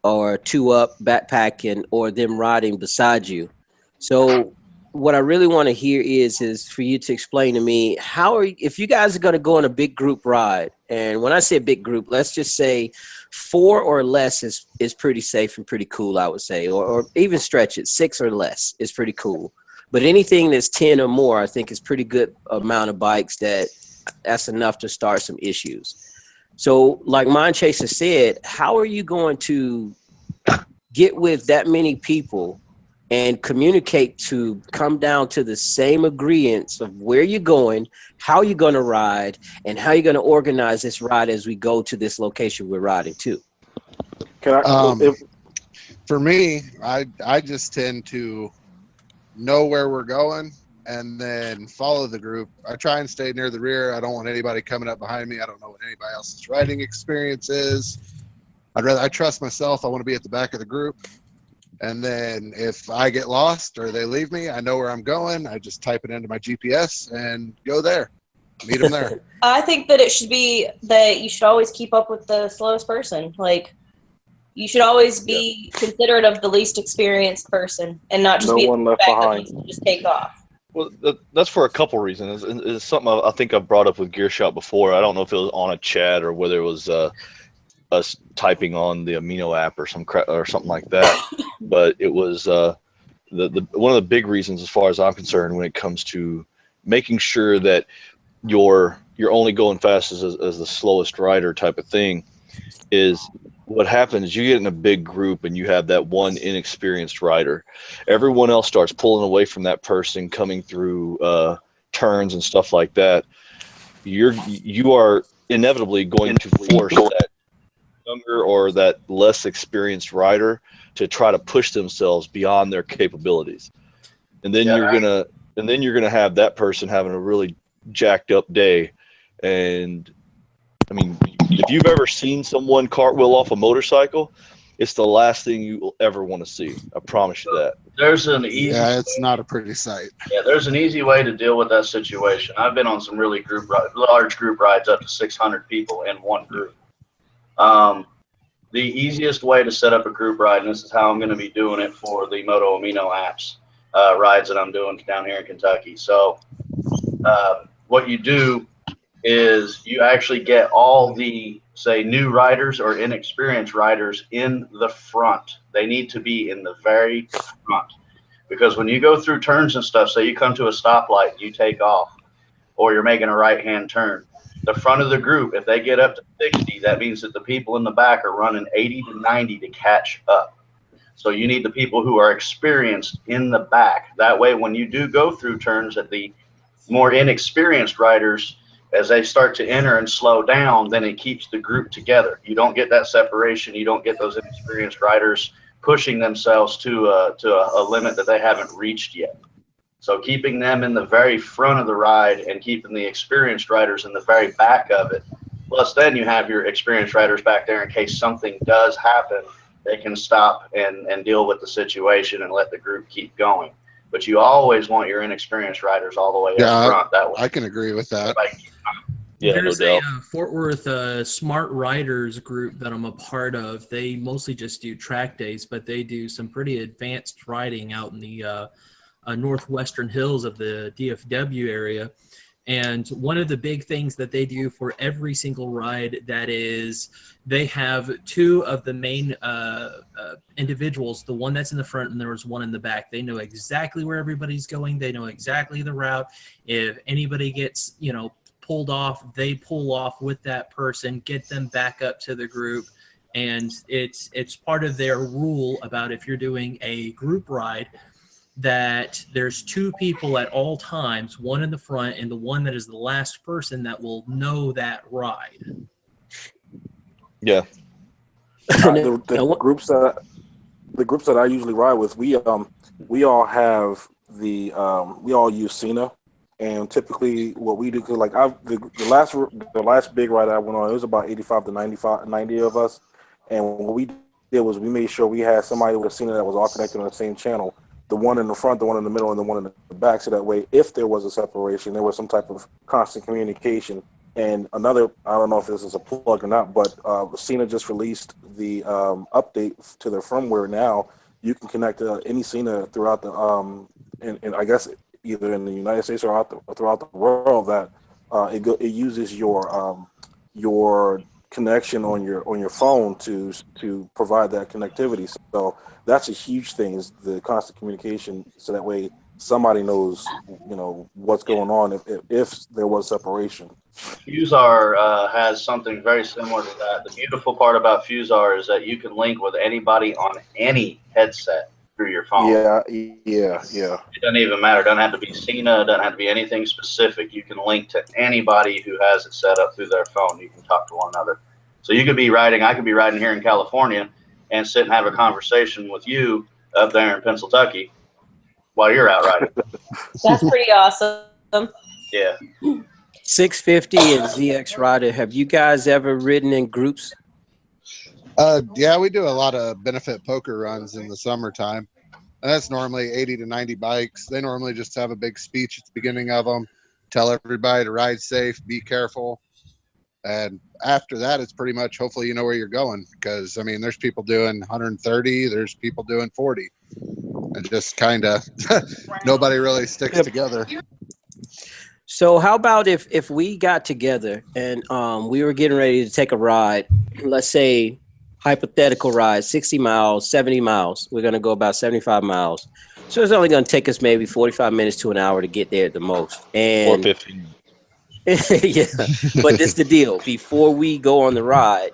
or two up backpacking, or them riding beside you. So what I really want to hear is for you to explain to me if you guys are going to go on a big group ride. And when I say big group, let's just say 4 or less is pretty safe and pretty cool, I would say, or even stretch it 6 or less is pretty cool. But anything that's 10 or more, I think is pretty good amount of bikes that's enough to start some issues. So like Mind Chaser said, how are you going to get with that many people and communicate to come down to the same agreements of where you're going, how you're going to ride, and how you're going to organize this ride as we go to this location we're riding to?
For me, I just tend to know where we're going and then follow the group. I try and stay near the rear. I don't want anybody coming up behind me. I don't know what anybody else's riding experience is. I trust myself. I want to be at the back of the group. And then if I get lost or they leave me, I know where I'm going. I just type it into my GPS and go there. Meet them there.
I think that it should be that you should always keep up with the slowest person. Like, you should always be considerate of the least experienced person and not just
No
be
one left
back
behind.
and just take off.
Well, that's for a couple reasons. It's something I think I've brought up with Gear Shop before. I don't know if it was on a chat or whether it was us typing on the Amino app or something like that. But it was the one of the big reasons, as far as I'm concerned, when it comes to making sure that you're only going fast as the slowest rider type of thing, is what happens, you get in a big group and you have that one inexperienced rider. Everyone else starts pulling away from that person coming through turns and stuff like that. You are inevitably going to force that younger or that less experienced rider to try to push themselves beyond their capabilities. And then you're gonna have that person having a really jacked up day. And I mean, if you've ever seen someone cartwheel off a motorcycle, it's the last thing you will ever want to see. I promise you that.
There's an easy.
Yeah, it's not a pretty sight.
Yeah, there's an easy way to deal with that situation. I've been on some really large group rides up to 600 people in one group. The easiest way to set up a group ride, and this is how I'm going to be doing it for the Moto Amino apps rides that I'm doing down here in Kentucky. So what you do is you actually get all the, say, new riders or inexperienced riders in the front. They need to be in the very front. Because when you go through turns and stuff, say you come to a stoplight, you take off, or you're making a right-hand turn, the front of the group, if they get up to 60, that means that the people in the back are running 80 to 90 to catch up. So you need the people who are experienced in the back. That way, when you do go through turns, that the more inexperienced riders, as they start to enter and slow down, then it keeps the group together. You don't get that separation. You don't get those inexperienced riders pushing themselves to a limit that they haven't reached yet. So keeping them in the very front of the ride and keeping the experienced riders in the very back of it. Plus then you have your experienced riders back there in case something does happen. They can stop and deal with the situation and let the group keep going. But you always want your inexperienced riders all the way up front. That way.
I can agree with that.
Yeah,
There's
no
a
doubt.
Fort Worth Smart Riders group that I'm a part of. They mostly just do track days, but they do some pretty advanced riding out in the northwestern hills of the DFW area. And one of the big things that they do for every single ride, that is, they have two of the main individuals, the one that's in the front and there was one in the back. They know exactly where everybody's going. They know exactly the route. If anybody gets, pulled off, they pull off with that person, get them back up to the group. And it's part of their rule about if you're doing a group ride, that there's two people at all times, one in the front and the one that is the last person that will know that ride.
Yeah.
The groups that I usually ride with, we all have we all use Cena, and typically what we do, cause like the last big ride I went on, it was about 85 to 90 of us, and what we did was we made sure we had somebody with a Cena that was all connected on the same channel. The one in the front, the one in the middle, and the one in the back. So that way, if there was a separation, there was some type of constant communication. And another, I don't know if this is a plug or not, but Cena just released the update to their firmware now. You can connect any Cena throughout the, and I guess either in the United States or throughout the world, that it uses your connection on your phone to provide that connectivity. So that's a huge thing, is the constant communication, so that way somebody knows what's going on if there was separation.
Fusar has something very similar to that. The beautiful part about Fusar is that you can link with anybody on any headset through your phone.
Yeah.
It doesn't even matter. It doesn't have to be Cena. It doesn't have to be anything specific. You can link to anybody who has it set up through their phone. You can talk to one another. So you could be riding, I could be riding here in California and sit and have a conversation with you up there in Pennsylvania while you're out riding.
That's pretty awesome.
Yeah.
650 and ZX Rider, have you guys ever ridden in groups?
Yeah, we do a lot of benefit poker runs in the summertime. And that's normally 80 to 90 bikes. They normally just have a big speech at the beginning of them, tell everybody to ride safe, be careful. And after that, it's pretty much, hopefully you know where you're going, because I mean, there's people doing 130, there's people doing 40, and just kind of nobody really sticks together.
So how about if we got together and we were getting ready to take a ride, let's say hypothetical ride, 60 miles, 70 miles. We're going to go about 75 miles. So it's only going to take us maybe 45 minutes to an hour to get there at the most. And
4:15.
yeah, but this is the deal. Before we go on the ride,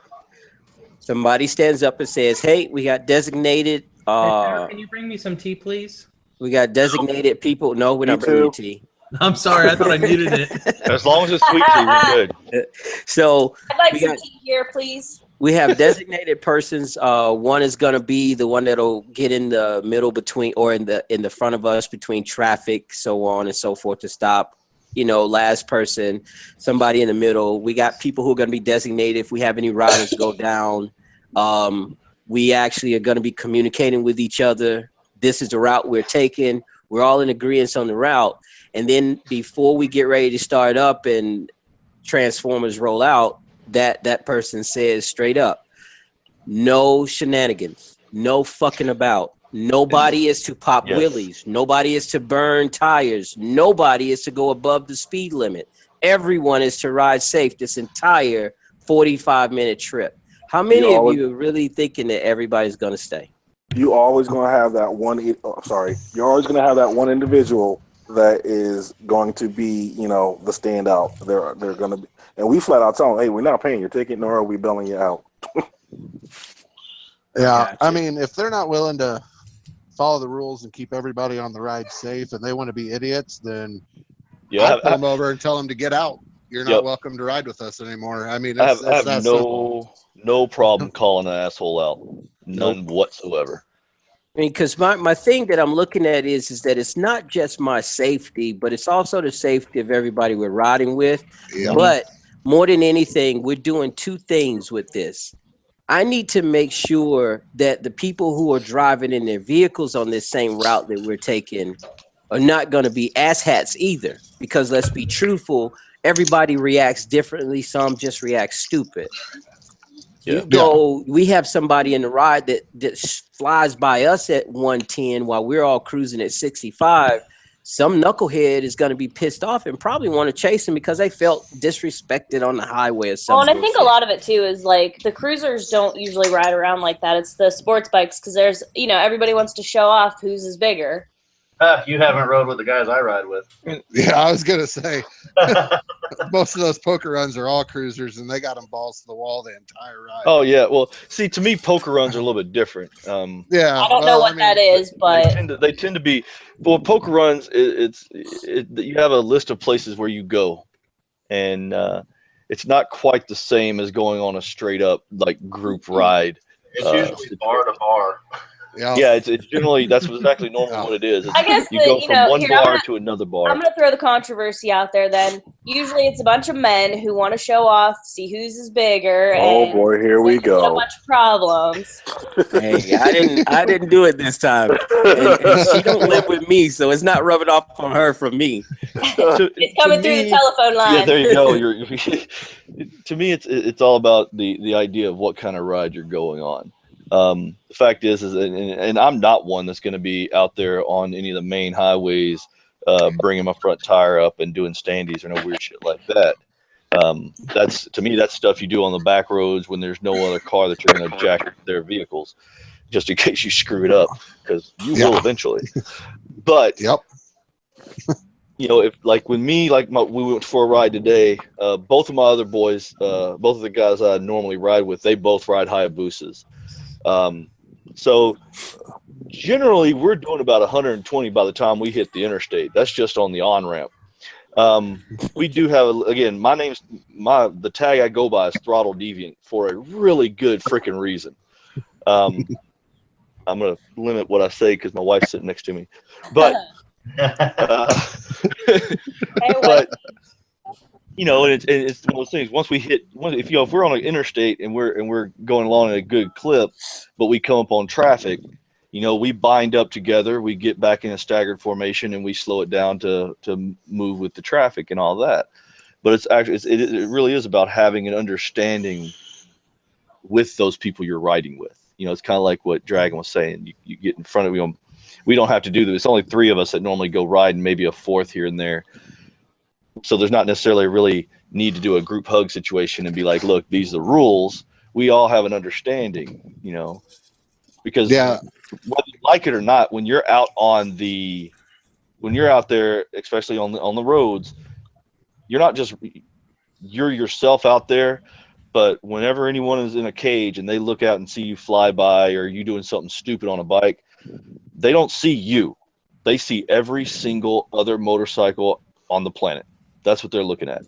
Somebody stands up and says, "Hey, we got designated.
Hey, Sarah, can you bring me some tea, please?
We got designated people. No, we're
Me
not bringing you
too.
tea.
I'm sorry, I thought I muted it.
As long as it's sweet tea, we're good.
So
I'd like
we
some
got
tea here, please.
we have designated persons. One is gonna be the one that'll get in the middle between, or in the front of us between traffic, so on and so forth, to stop. Last person, somebody in the middle. We got people who are gonna be designated if we have any riders go down. We actually are gonna be communicating with each other. This is the route we're taking. We're all in agreement on the route. And then before we get ready to start up and Transformers roll out, that person says straight up, no shenanigans, no fucking about. Nobody is to pop
Yes.
wheelies. Nobody is to burn tires. Nobody is to go above the speed limit. Everyone is to ride safe this entire 45-minute trip. How many of you are really thinking that everybody's going to stay?
You always gonna have that one. You're always gonna have that one individual that is going to be, the standout. They're gonna be, and we flat out tell them, hey, we're not paying your ticket, nor are we bailing you out.
Yeah,
Gotcha.
I mean, if they're not willing to follow the rules and keep everybody on the ride safe, and they want to be idiots, then I'll pull them over and tell them to get out. You're not welcome to ride with us anymore. I mean,
I
it's
have
that simple.
no problem calling an asshole out. None whatsoever.
I mean, because my thing that I'm looking at is that it's not just my safety, but it's also the safety of everybody we're riding with.
Yeah.
But more than anything, we're doing two things with this. I need to make sure that the people who are driving in their vehicles on this same route that we're taking are not going to be asshats either. Because let's be truthful, everybody reacts differently. Some just react stupid. We have somebody in the ride that flies by us at 110 while we're all cruising at 65. Some knucklehead is going to be pissed off and probably want to chase him because they felt disrespected on the highway or something.
Well, and I think a lot of it too is like the cruisers don't usually ride around like that. It's the sports bikes because there's, everybody wants to show off whose is bigger.
You haven't rode with the guys I ride with.
Yeah, I was gonna say most of those poker runs are all cruisers, and they got them balls to the wall the entire ride.
Oh yeah, well, see, to me, poker runs are a little bit different.
Yeah,
I don't know what that is, but
they tend to be. Well, poker runs, you have a list of places where you go, and it's not quite the same as going on a straight up like group ride.
It's usually bar to bar.
Yeah, it's generally that's exactly normally what it is.
I guess
you go from one bar to another bar.
I'm going to throw the controversy out there then. Usually it's a bunch of men who want to show off, see whose is bigger.
Oh boy, here we go.
A bunch of problems.
Hey, I didn't do it this time. And she don't live with me, so it's not rubbing off on her from me.
It's coming through the telephone line.
Yeah, there you go. To me, it's all about the idea of what kind of ride you're going on. The fact is and I'm not one that's going to be out there on any of the main highways, bringing my front tire up and doing standees or no weird shit like that. To me, that's stuff you do on the back roads when there's no other car that you're going to jack their vehicles, just in case you screw it up, because you will eventually. But if like with me, we went for a ride today. Both of my other boys, both of the guys I normally ride with, they both ride Hayabusas. So generally we're doing about 120 by the time we hit the interstate. That's just on the on-ramp. We do have, again, the tag I go by is Throttle Deviant for a really good freaking reason. I'm going to limit what I say because my wife's sitting next to me, but, but and it's one of those things. Once we hit, if we're on an interstate and we're going along at a good clip, but we come up on traffic, we bind up together, we get back in a staggered formation, and we slow it down to move with the traffic and all that. But it's actually it really is about having an understanding with those people you're riding with. It's kind of like what Dragon was saying. You get in front of them. We don't have to do this. It's only 3 of us that normally go ride, and maybe a 4th here and there. So there's not necessarily really need to do a group hug situation and be like, look, these are the rules. We all have an understanding, because whether you like it or not, when you're out there, especially on the roads, you're not just, you're yourself out there, But whenever anyone is in a cage and they look out and see you fly by or you doing something stupid on a bike, they don't see you. They see every single other motorcycle on the planet. That's what they're looking at.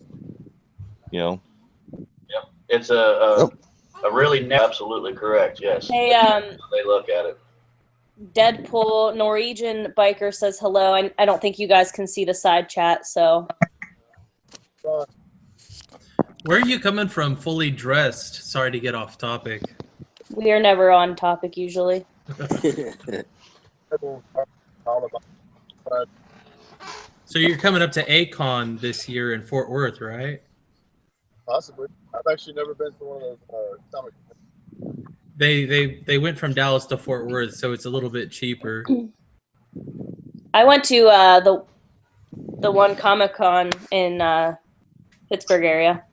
You know?
Yep. It's a really absolutely correct. Yes.
Hey,
They look at it.
Deadpool Norwegian biker says hello. I don't think you guys can see the side chat, so.
Where are you coming from fully dressed? Sorry to get off topic.
We are never on topic usually.
So you're coming up to A-Con this year in Fort Worth, right?
Possibly. I've actually never been to one of those comic.
They went from Dallas to Fort Worth, so it's a little bit cheaper.
I went to the one Comic-Con in Pittsburgh area.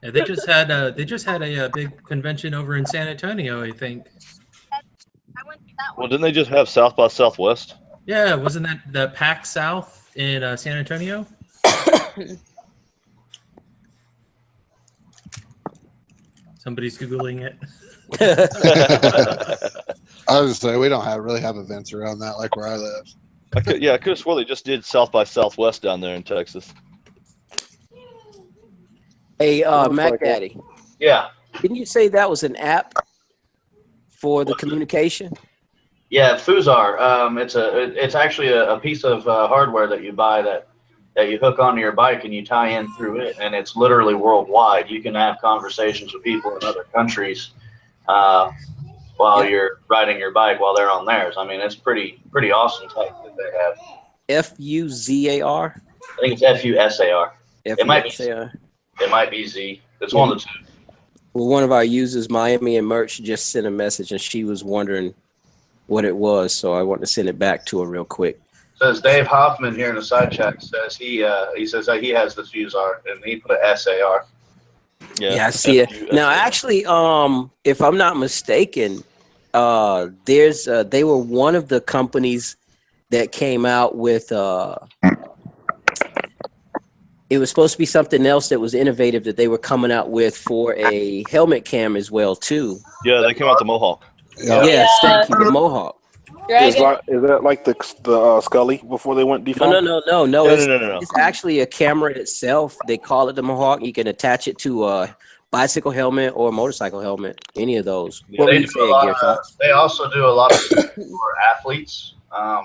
Yeah, they just had a big convention over in San Antonio, I think.
I went to that
Well,
one.
didn't they just have South by Southwest?
Yeah, wasn't that the PAC South in San Antonio? Somebody's Googling it.
I was gonna say we don't really have events around that like where I live.
I could have swore they just did South by Southwest down there in Texas.
Hey, Mac Daddy,
Yeah.
didn't you say that was an app for the communication?
Yeah, Fusar. It's actually a piece of hardware that you buy that you hook onto your bike and you tie in through it, and it's literally worldwide. You can have conversations with people in other countries while you're riding your bike while they're on theirs. I mean, it's pretty awesome tech that they have.
FUZAR?
I think it's FUSAR. It might be
FUZAR.
It might be Z. It's one of the two.
Well, one of our users, Miami and Merch, just sent a message, and she was wondering what it was, so I want to send it back to her real quick.
Says Dave Hoffman here in the side chat says he says that he has the Fusar and he put a SAR.
Yeah, I see it. Now, actually, if I'm not mistaken, they were one of the companies that came out with it was supposed to be something else that was innovative that they were coming out with for a helmet cam as well too.
Yeah, they came out the Mohawk.
Yes, thank you, the Mohawk.
Is that like the Scully before they went defunct?
No. It's actually a camera itself. They call it the Mohawk. You can attach it to a bicycle helmet or a motorcycle helmet, any of those.
Yeah, they also do a lot of for athletes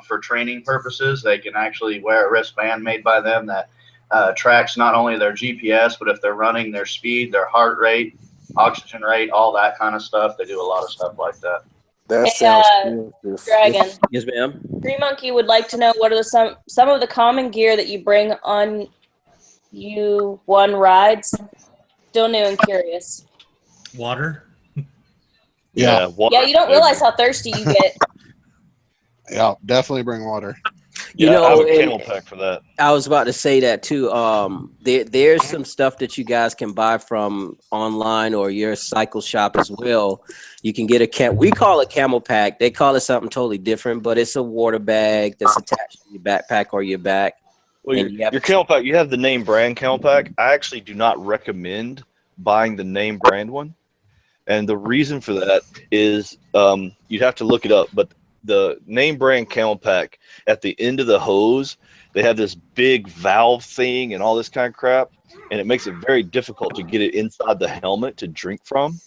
for training purposes. They can actually wear a wristband made by them that tracks not only their GPS, but if they're running, their speed, their heart rate, oxygen rate, all that kind of stuff. They do a lot of stuff like that.
That
sounds Dragon.
Yes, ma'am.
Green Monkey would like to know what are some of the common gear that you bring on U1 rides. Still new and curious.
Water.
Yeah.
Water.
Yeah, you don't realize how thirsty you get.
Yeah, definitely bring water.
You
Yeah,
know,
I have a camel pack for that.
I was about to say that too. There's some stuff that you guys can buy from online or your cycle shop as well. You can get we call it camel pack. They call it something totally different, but it's a water bag that's attached to your backpack or your back.
Well, your camel pack, you have the name brand camel pack. I actually do not recommend buying the name brand one. And the reason for that is you'd have to look it up, but the name brand camel pack, at the end of the hose, they have this big valve thing and all this kind of crap, and it makes it very difficult to get it inside the helmet to drink from.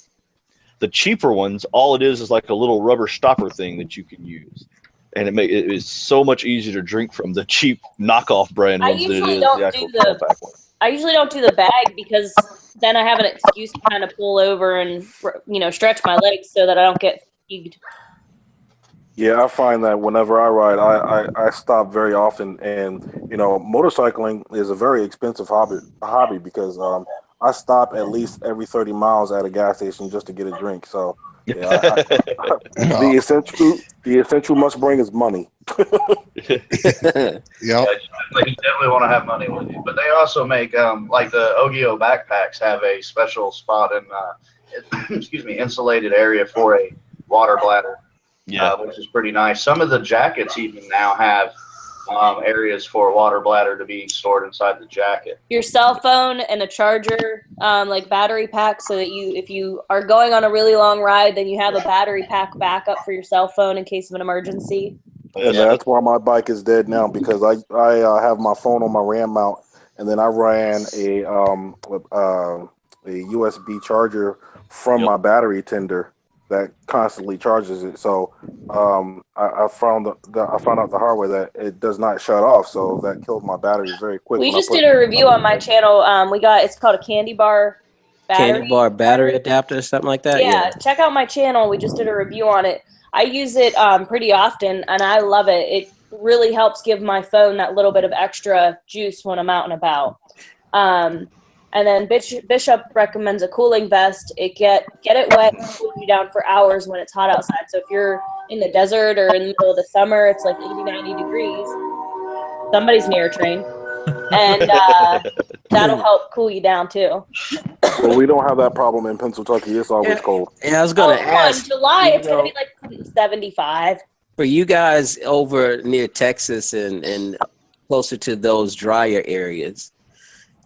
The cheaper ones, all it is like a little rubber stopper thing that you can use, and it is so much easier to drink from the cheap knockoff brand ones than it is the actual camel pack one.
I usually don't do the bag because then I have an excuse to kind of pull over and stretch my legs so that I don't get fatigued.
Yeah, I find that whenever I ride, I stop very often, and motorcycling is a very expensive hobby because I stop at least every 30 miles at a gas station just to get a drink. So yeah, the essential must bring is money.
Yeah,
you definitely want to have money with you. But they also make like the Ogio backpacks have a special spot in insulated area for a water bladder.
Yeah,
which is pretty nice. Some of the jackets even now have areas for a water bladder to be stored inside the jacket.
Your cell phone and a charger, like battery pack, so that if you are going on a really long ride, then you have a battery pack backup for your cell phone in case of an emergency.
And that's why my bike is dead now, because I have my phone on my RAM mount, and then I ran a USB charger from my battery tender that constantly charges it. So I found out the hard way that it does not shut off, so that killed my battery very quick.
We just did a review on my channel. It's called a candy bar
battery adapter or something like that.
Yeah, check out my channel. We just did a review on it. I use it pretty often, and I love it. It really helps give my phone that little bit of extra juice when I'm out and about. And then Bishop recommends a cooling vest. Get it wet and cool you down for hours when it's hot outside. So if you're in the desert or in the middle of the summer, it's like 80, 90 degrees. Somebody's near a train. And that'll help cool you down too.
Well, we don't have that problem in Pennsylvania. It's always cold.
And I was going to ask.
In July, it's going to be like 75.
For you guys over near Texas and closer to those drier areas,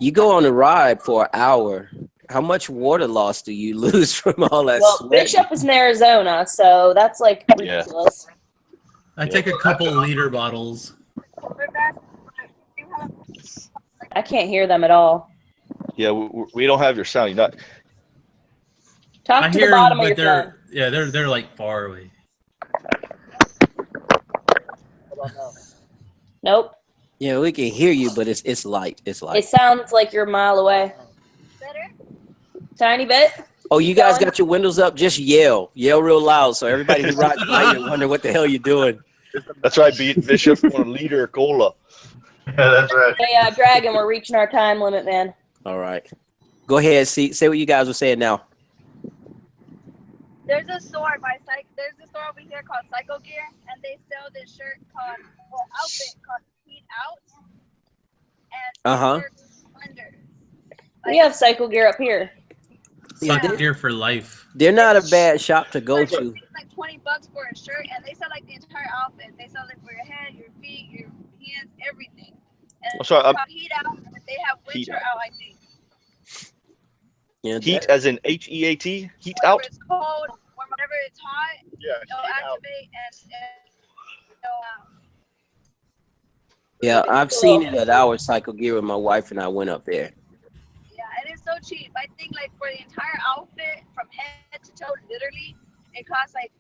you go on a ride for an hour. How much water loss do you lose from all that sweat?
Bishop is in Arizona, so that's like ridiculous.
I take a couple liter bottles.
I can't hear them at all.
Yeah, we don't have your sound. You're not.
Talk to the bottom of your phone.
Yeah, they're like far away.
Nope.
Yeah, we can hear you, but it's light. It's light.
It sounds like you're a mile away. Better? Tiny bit?
Oh, you guys got your windows up? Just yell. Yell real loud so everybody who rides by you wonder what the hell you're doing.
That's right, Bishop. Want a liter of cola.
Yeah, that's right.
Hey, Dragon, we're reaching our time limit, man.
All right. Go ahead. Say what you guys were saying now.
There's a store over here called Cycle Gear, and they sell this shirt outfit called Heat Out. And
we have Cycle Gear up here.
Cycle Gear for life.
They're not a bad shop to go to.
It's like $20 for a shirt, and they sell like the entire outfit. They sell it for your head, your feet, your hands, everything. And it's called Heat Out, and they have Winter Out, I think.
Yeah,
heat as in HEAT? Heat out?
Whenever it's cold, or whenever it's hot, it'll activate and
yeah, I've seen it at our Cycle Gear when my wife and I went up there.
Yeah, and it's so cheap. I think like for the entire outfit from head to toe, literally, it costs like.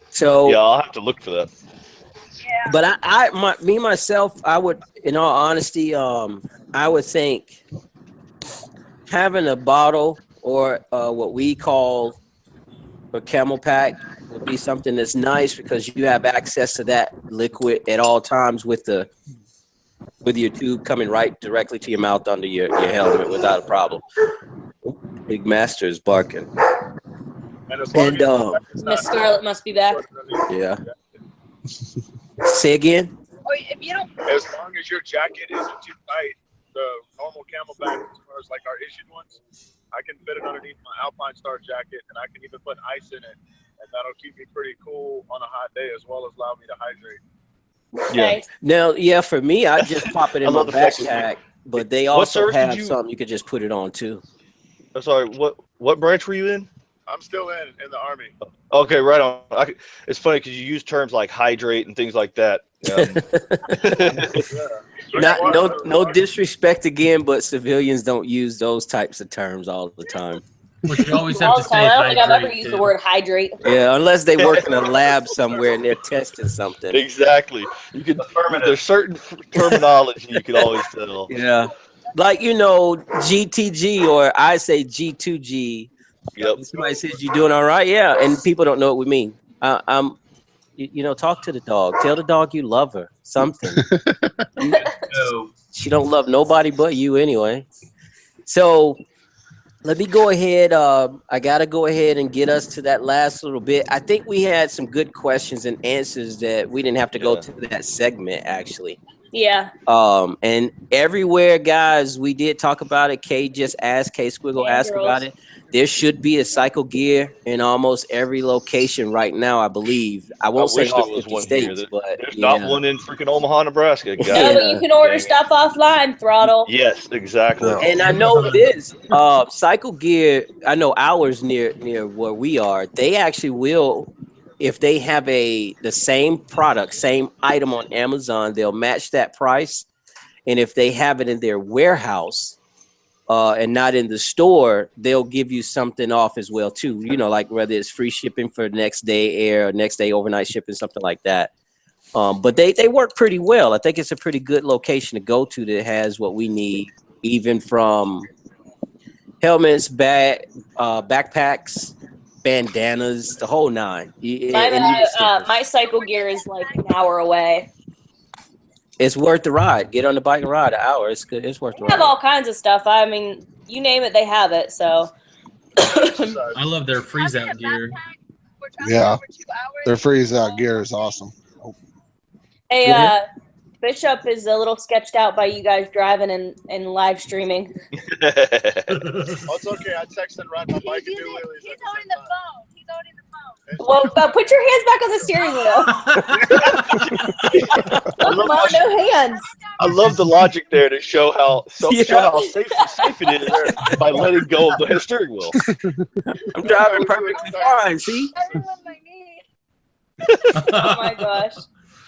So
yeah, I'll have to look for that.
Yeah.
But myself, I would, in all honesty, I would think having a bottle or what we call a camel pack would be something that's nice because you have access to that liquid at all times with your tube coming right directly to your mouth under your helmet without a problem. Big Master is barking. And
Miss Scarlett must be back.
Yeah. Say again.
Or if you don't.
As long as your jacket isn't too tight, the normal camelback, as far as like our issued ones, I can fit it underneath my Alpine Star jacket, and I can even put ice in it, and that'll keep me pretty cool on a hot day, as well as allow me to hydrate.
Yeah.
Now, yeah, for me, I just pop it in my backpack, but they also have something you could just put it on too.
I'm sorry. What branch were you in?
I'm still in the Army.
Okay, right on. It's funny because you use terms like hydrate and things like that.
No disrespect again, but civilians don't use those types of terms all the time.
But you always have to say
I don't think I've ever
hydrate,
used
too.
the word hydrate.
Yeah, unless they work in a lab somewhere and they're testing something.
Exactly. You can. There's certain terminology you can always tell.
Yeah, like GTG or I say G2G.
Yep.
Somebody says you doing all right, yeah, and people don't know what we mean. Talk to the dog. Tell the dog you love her. Something. She don't love nobody but you anyway. So let me go ahead. I gotta go ahead and get us to that last little bit. I think we had some good questions and answers that we didn't have to go to that segment actually.
Yeah.
And everywhere, guys, we did talk about it. Kay just asked, K Squiggle asked about it. There should be a Cycle Gear in almost every location right now, I believe. I won't say
wish
all
there was
50
one
states,
here.
but
There's
yeah.
not one in freaking Omaha, Nebraska.
No, but you can order stuff offline, Throttle.
Yes, exactly.
And I know this Cycle Gear, I know ours near where we are, they actually will, if they have the same product, same item on Amazon, they'll match that price. And if they have it in their warehouse and not in the store, they'll give you something off as well too. You know, like whether it's free shipping for next day air or next day overnight shipping, something like that. But they work pretty well. I think it's a pretty good location to go to that has what we need, even from helmets, backpacks, bandanas, the whole nine.
My Cycle Gear is like an hour away.
It's worth the ride. Get on the bike and ride an hour. It's good. It's worth the
They have
ride.
all kinds of stuff. I mean, you name it, they have it. So
I love their freeze out gear.
Yeah, their freeze out gear is awesome.
hey, Bishop is a little sketched out by you guys driving and live streaming.
Oh, it's okay. I text and ride my bike and do wheelies.
He's holding the phone. He's holding the phone.
Well, put your hands back on the steering wheel. Come on, no hands.
I love the logic there to show how safe it is by letting go of the steering wheel.
I'm driving perfectly fine. See?
Oh my gosh.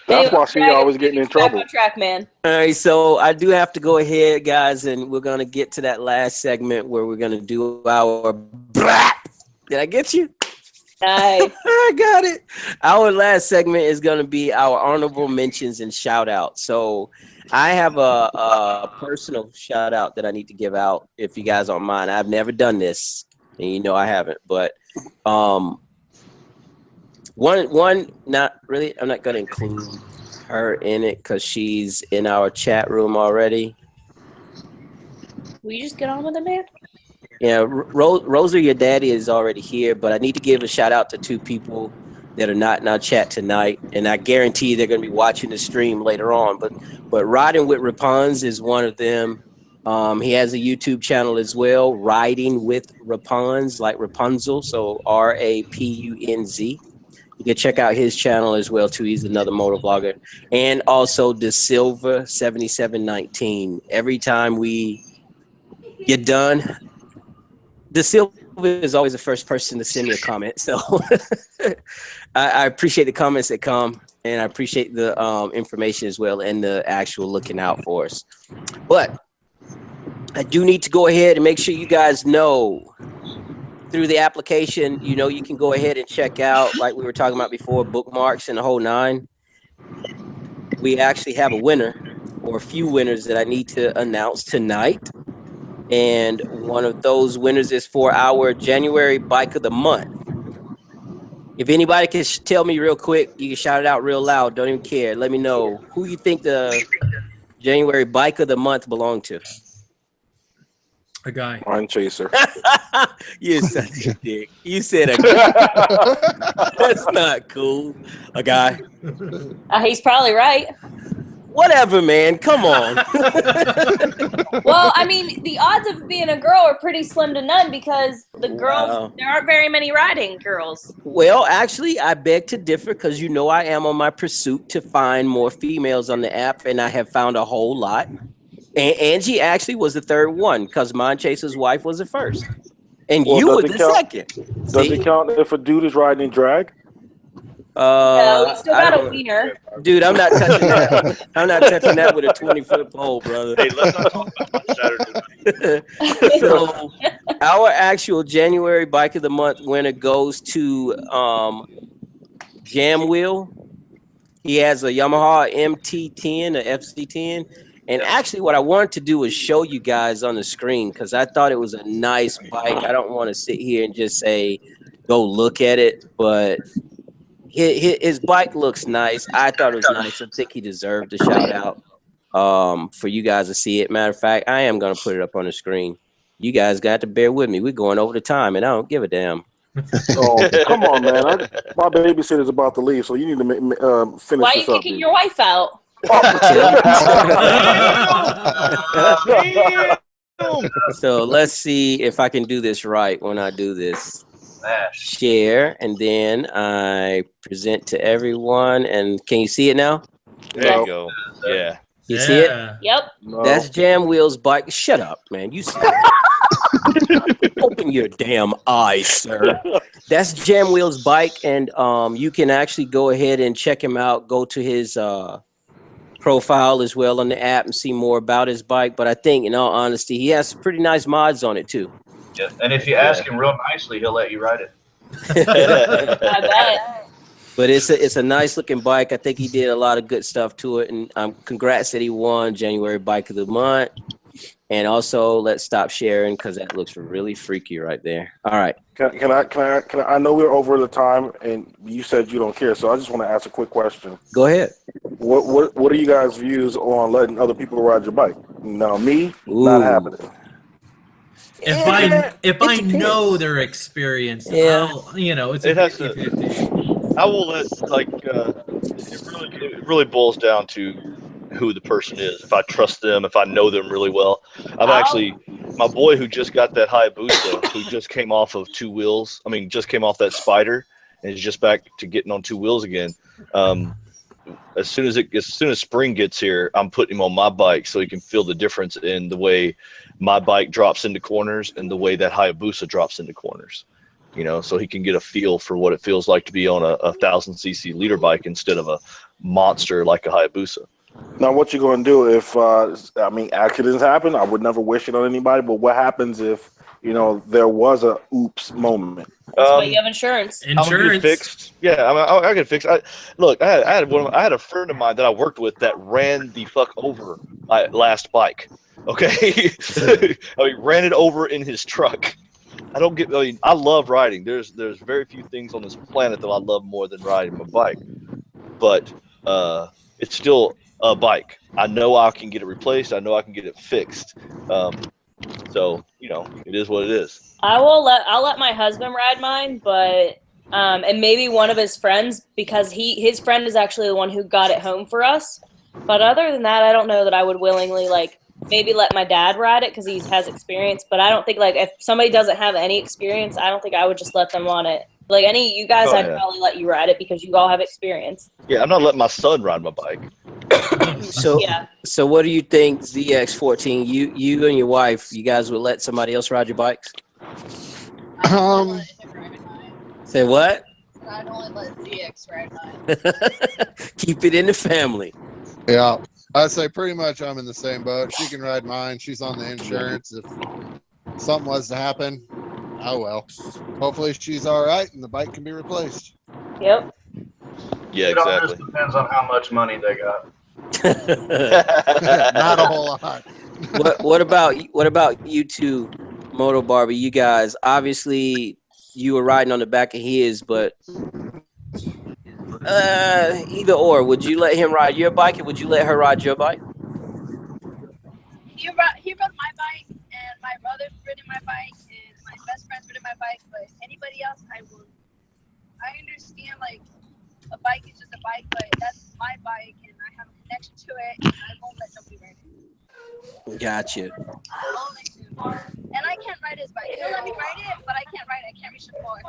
That's why she always getting in trouble.
Track, man.
All right, so I do have to go ahead, guys, and we're gonna get to that last segment where we're gonna do our blah. Did I get you?
Nice.
I got it. Our last segment is gonna be our honorable mentions and shout out. So I have a personal shout out that I need to give out, if you guys don't mind. I've never done this, and you know I haven't, but One, not really. I'm not going to include her in it because she's in our chat room already.
Will you just get on with it, man?
Yeah, Rosa, your daddy is already here, but I need to give a shout out to two people that are not in our chat tonight, and I guarantee they're going to be watching the stream later on. But Riding with Rapunz is one of them. He has a YouTube channel as well, Riding with Rapunz, like Rapunzel, so RAPUNZ. You can check out his channel as well too. He's another motor vlogger, and also De Silva 7719. Every time we get done, De Silva is always the first person to send me a comment. So I appreciate the comments that come, and I appreciate the information as well, and the actual looking out for us. But I do need to go ahead and make sure you guys know, through the application, you know, you can go ahead and check out, like we were talking about before, bookmarks and the whole nine. We actually have a winner, or a few winners that I need to announce tonight. And one of those winners is for our January Bike of the Month. If anybody can tell me real quick, you can shout it out real loud. Don't even care. Let me know who you think the January Bike of the Month belonged to.
A guy.
Mine Chaser.
You're such a dick. You said a guy. That's not cool. A guy.
He's probably right.
Whatever, man. Come on.
Well, I mean, the odds of being a girl are pretty slim to none because the girls,
Wow.
there aren't very many riding girls.
Well, actually, I beg to differ because you know I am on my pursuit to find more females on the app, and I have found a whole lot. And Angie actually was the third one because Mon Chaser's wife was the first. And
Well,
you
does
were
it
the
count-
second.
Does
See?
it count if a dude is riding in drag?
We still
I
got a
don't-
wiener.
Dude, I'm not touching that. I'm not touching that with a 20-foot pole, brother.
Hey, let's not talk about Saturday.
So our actual January Bike of the Month winner goes to Jam Wheel. He has a Yamaha MT10, a FC10. And actually what I wanted to do was show you guys on the screen because I thought it was a nice bike. I don't want to sit here and just say, go look at it, but his bike looks nice. I thought it was nice. I think he deserved a shout out for you guys to see it. Matter of fact, I am going to put it up on the screen. You guys got to bear with me. We're going over the time, and I don't give a damn.
Oh, come on, man. My babysitter's about to leave, so you need to finish
Why are you
this up.
kicking your wife out?
So let's see if I can do this right when I do this. Share, and then I present to everyone. And can you see it now?
There you go. Yeah.
You see it?
Yep.
No.
That's Jam Wheel's bike. Shut up, man. You see it. Open your damn eyes, sir. That's Jam Wheel's bike, and you can actually go ahead and check him out. Go to his profile as well on the app and see more about his bike. But I think, in all honesty, he has pretty nice mods on it too.
Yeah, and if you ask him real nicely, he'll let you ride it.
I bet.
But it's a nice looking bike. I think he did a lot of good stuff to it, and congrats that he won January Bike of the Month. And also, let's stop sharing because that looks really freaky right there. All right.
Can I? I know we're over the time, and you said you don't care, so I just want to ask a quick question.
Go ahead.
What are you guys' views on letting other people ride your bike? No, me, not happening.
If I know their experience, I'll, it's a 50-50.
I will let it really boils down to who the person is. If I trust them, if I know them really well. My boy who just got that Hayabusa, who just came off of two wheels. I mean, just came off that Spider and is just back to getting on two wheels again. As soon as spring gets here, I'm putting him on my bike so he can feel the difference in the way my bike drops into corners and the way that Hayabusa drops into corners. So he can get a feel for what it feels like to be on a 1,000cc leader bike instead of a monster like a Hayabusa.
Now, what you going to do if, accidents happen? I would never wish it on anybody, but what happens if, there was a oops moment?
That's why you have insurance.
I'm gonna get fixed. Yeah, I get fixed. I had a friend of mine that I worked with that ran the fuck over my last bike. Okay, ran it over in his truck. I love riding. There's very few things on this planet that I love more than riding my bike. But it's still a bike. I know I can get it replaced. I know I can get it fixed. So it is what it is.
I'll let my husband ride mine, but and maybe one of his friends, because his friend is actually the one who got it home for us. But other than that, I don't know that I would willingly maybe let my dad ride it because he has experience. But I don't think if somebody doesn't have any experience, I don't think I would just let them on it. Any of you guys, I'd probably let you ride it because you all have experience.
Yeah, I'm not letting my son ride my bike.
So what do you think, ZX14? You and your wife, you guys would let somebody else ride your bikes? Say what?
I'd only let ZX ride mine.
Keep it in the family.
Yeah, I'd say pretty much I'm in the same boat. She can ride mine. She's on the insurance. If something was to happen, oh well. Hopefully she's all right and the bike can be replaced.
Yep.
Yeah,
It all
exactly.
just depends on how much money they got.
Not a whole lot.
What about you two, Moto Barbie? You guys, obviously you were riding on the back of his, but either or, would you let him ride your bike and would you let her ride your bike?
He rode my bike, and my brother's ridden my bike, and my best friend's ridden my bike. But anybody else, I will. I understand a bike is just a bike, but that's my bike, and I have a connection to it, and I won't let somebody ride it.
Gotcha.
And I can't ride his bike. He'll let me ride it, but I can't ride it. I can't reach the floor.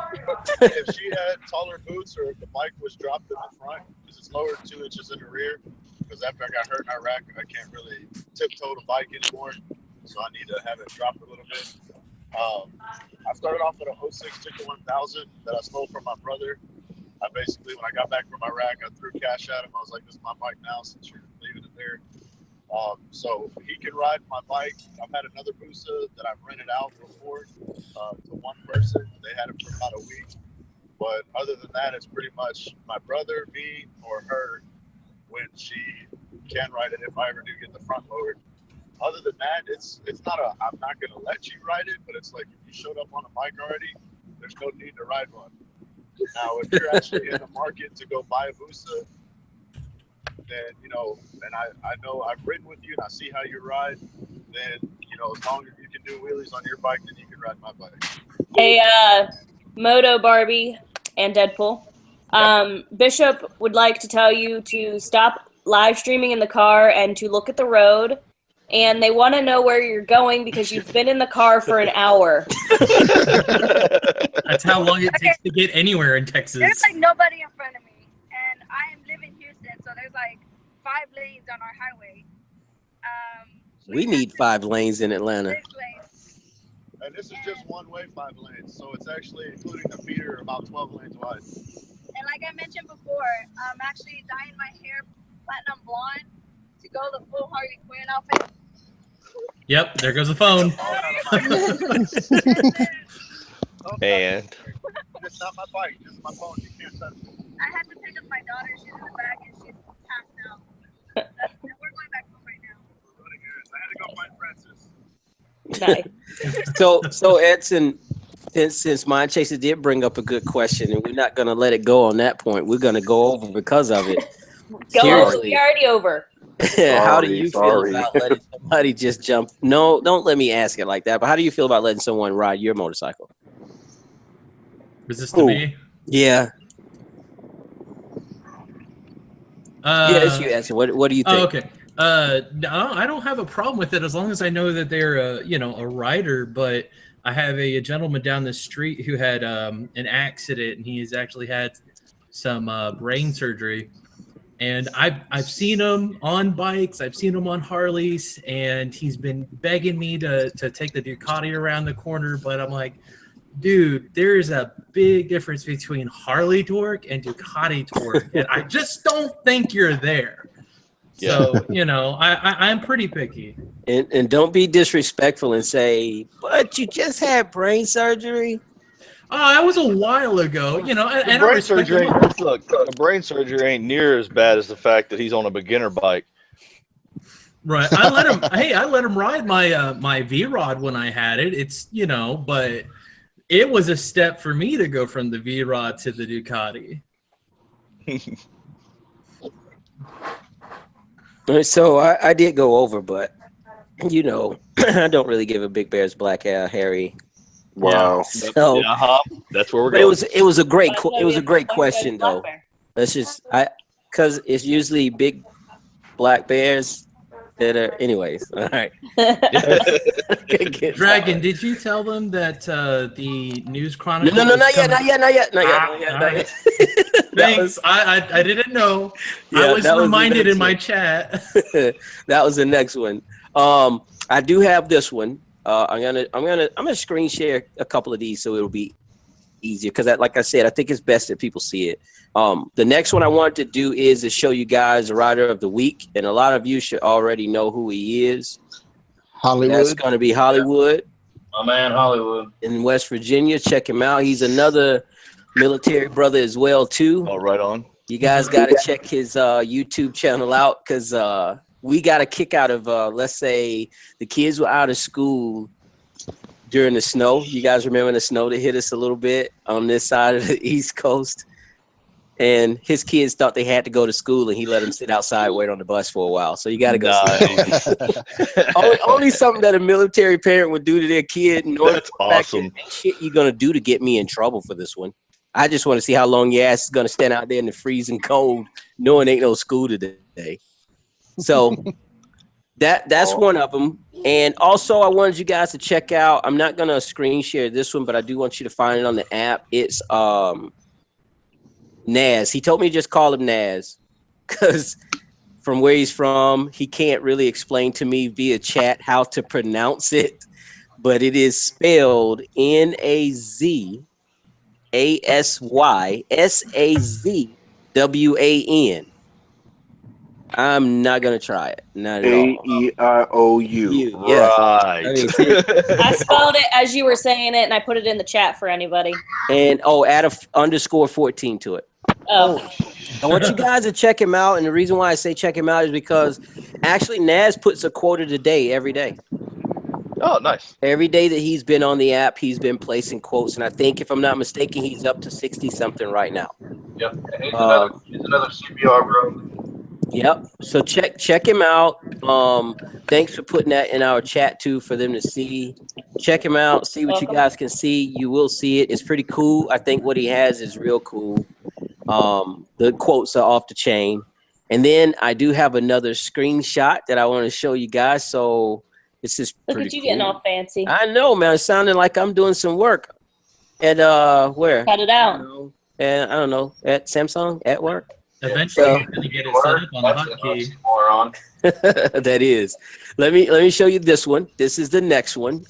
If she had taller boots or if the bike was dropped in the front, because it's lowered 2 inches in the rear, because after I got hurt in Iraq, I can't really tiptoe the bike anymore, so I need to have it dropped a little bit. I started off with a 06 Ticket 1000 that I stole from my brother. I basically, when I got back from Iraq, I threw cash at him. I was like, this is my bike now since you're leaving it there. So he can ride my bike. I've had another Busa that I've rented out before to one person. They had it for about a week. But other than that, it's pretty much my brother, me, or her when she can ride it if I ever do get the front lowered. Other than that, it's not I'm not going to let you ride it, but it's like if you showed up on a bike already, there's no need to ride one. Now, if you're actually in the market to go buy a Busa, then, and I know I've ridden with you and I see how you ride, then, as long as you can do wheelies on your bike, then you can ride my bike.
Hey, Moto Barbie and Deadpool. Bishop would like to tell you to stop live streaming in the car and to look at the road. And they want to know where you're going because you've been in the car for an hour.
That's how long it takes to get anywhere in Texas.
There's like nobody in front of me, and I live in Houston, so there's like 5 lanes on our highway.
We need 5 lanes in Atlanta.
6 lanes.
And this is just one way 5 lanes, so it's actually including the feeder about 12 lanes wide.
And like I mentioned before, I'm actually dyeing my hair platinum blonde to go the full Harley Quinn outfit.
Yep, there goes the phone.
And
It's not my bike, this is my phone. You can't touch it.
I had to pick up my daughter. She's in the back and she's passed out. And we're going back home right now.
Really good. I had to go find Francis.
Nice.
So Edson, since Mind Chaser did bring up a good question, and we're not going to let it go on that point. We're going to go over because of it.
Go,
Seriously.
you're already over.
How do you feel
Sorry.
about letting somebody just jump? No, don't let me ask it like that. But how do you feel about letting someone ride your motorcycle?
Was this to
Who?
me?
Yeah, yeah, it's you, Edson. What do you think?
Oh, okay. No, I don't have a problem with it as long as I know that they're a rider. But I have a gentleman down the street who had an accident, and he has actually had some brain surgery. And I've seen him on bikes, I've seen him on Harleys, and he's been begging me to take the Ducati around the corner. But I'm like, dude, there is a big difference between Harley torque and Ducati torque, and I just don't think you're there. So, I'm pretty picky.
And don't be disrespectful and say, but you just had brain surgery.
Oh, that was a while ago, and I
brain
respect
surgery
him.
ain't, look, the brain surgery ain't near as bad as the fact that he's on a beginner bike.
Right. I let him ride my V-Rod when I had it. It's, but it was a step for me to go from the V-Rod to the Ducati.
So I did go over, but I don't really give a Big Bear's black hair, Harry.
Wow.
So,
That's where we're
but
going.
it was a great question though. Let's just because it's usually big black bears that are anyways. All right.
Dragon, did you tell them that the News Chronicle?
No, not yet.
Thanks. I didn't know.
Yeah,
I was
that was the
reminded
next
in my
one.
chat.
That was the next one. I do have this one. I'm gonna screen share a couple of these so it'll be easier because, like I said, I think it's best that people see it. The next one I wanted to do is to show you guys a rider of the week, and a lot of you should already know who he is.
Hollywood.
That's going to be Hollywood
My man, Hollywood.
in West Virginia. Check him out. He's another military brother as well too.
All right on.
You guys got to check his YouTube channel out because we got a kick out of, let's say, the kids were out of school during the snow. You guys remember the snow that hit us a little bit on this side of the East Coast? And his kids thought they had to go to school, and he let them sit outside, wait on the bus for a while. So you got to go see that. only something that a military parent would do to their kid.
That's awesome.
Shit you're going to do to get me in trouble for this one. I just want to see how long your ass is going to stand out there in the freezing cold knowing ain't no school today. So that's one of them. And also I wanted you guys to check out, I'm not going to screen share this one, but I do want you to find it on the app. It's Naz. He told me to just call him Naz because from where he's from, he can't really explain to me via chat how to pronounce it, but it is spelled NAZASYSAZWAN. I'm not gonna try it. Not at all.
AEIOU.
Yes.
Right.
I mean, see,
I spelled it as you were saying it, and I put it in the chat for anybody.
and add a _14 to it.
Oh,
I want you guys to check him out, and the reason why I say check him out is because actually Naz puts a quote of the day every day.
Oh, nice.
Every day that he's been on the app, he's been placing quotes, and I think, if I'm not mistaken, he's up to 60 something right now.
Yep. And he's another CPR bro.
Yep. So check him out. Thanks for putting that in our chat too for them to see. Check him out. See what you guys can see. You will see it. It's pretty cool. I think what he has is real cool. The quotes are off the chain. And then I do have another screenshot that I want to show you guys. So this is
Look
pretty
at you
cool.
getting all fancy.
I know, man. It sounded like I'm doing some work at where?
Cut it out.
And I don't know, at Samsung at work.
Eventually,
So-
you're going to get it set up on the hotkey.
Moron.
That is. Let me show you this one. This is the next one.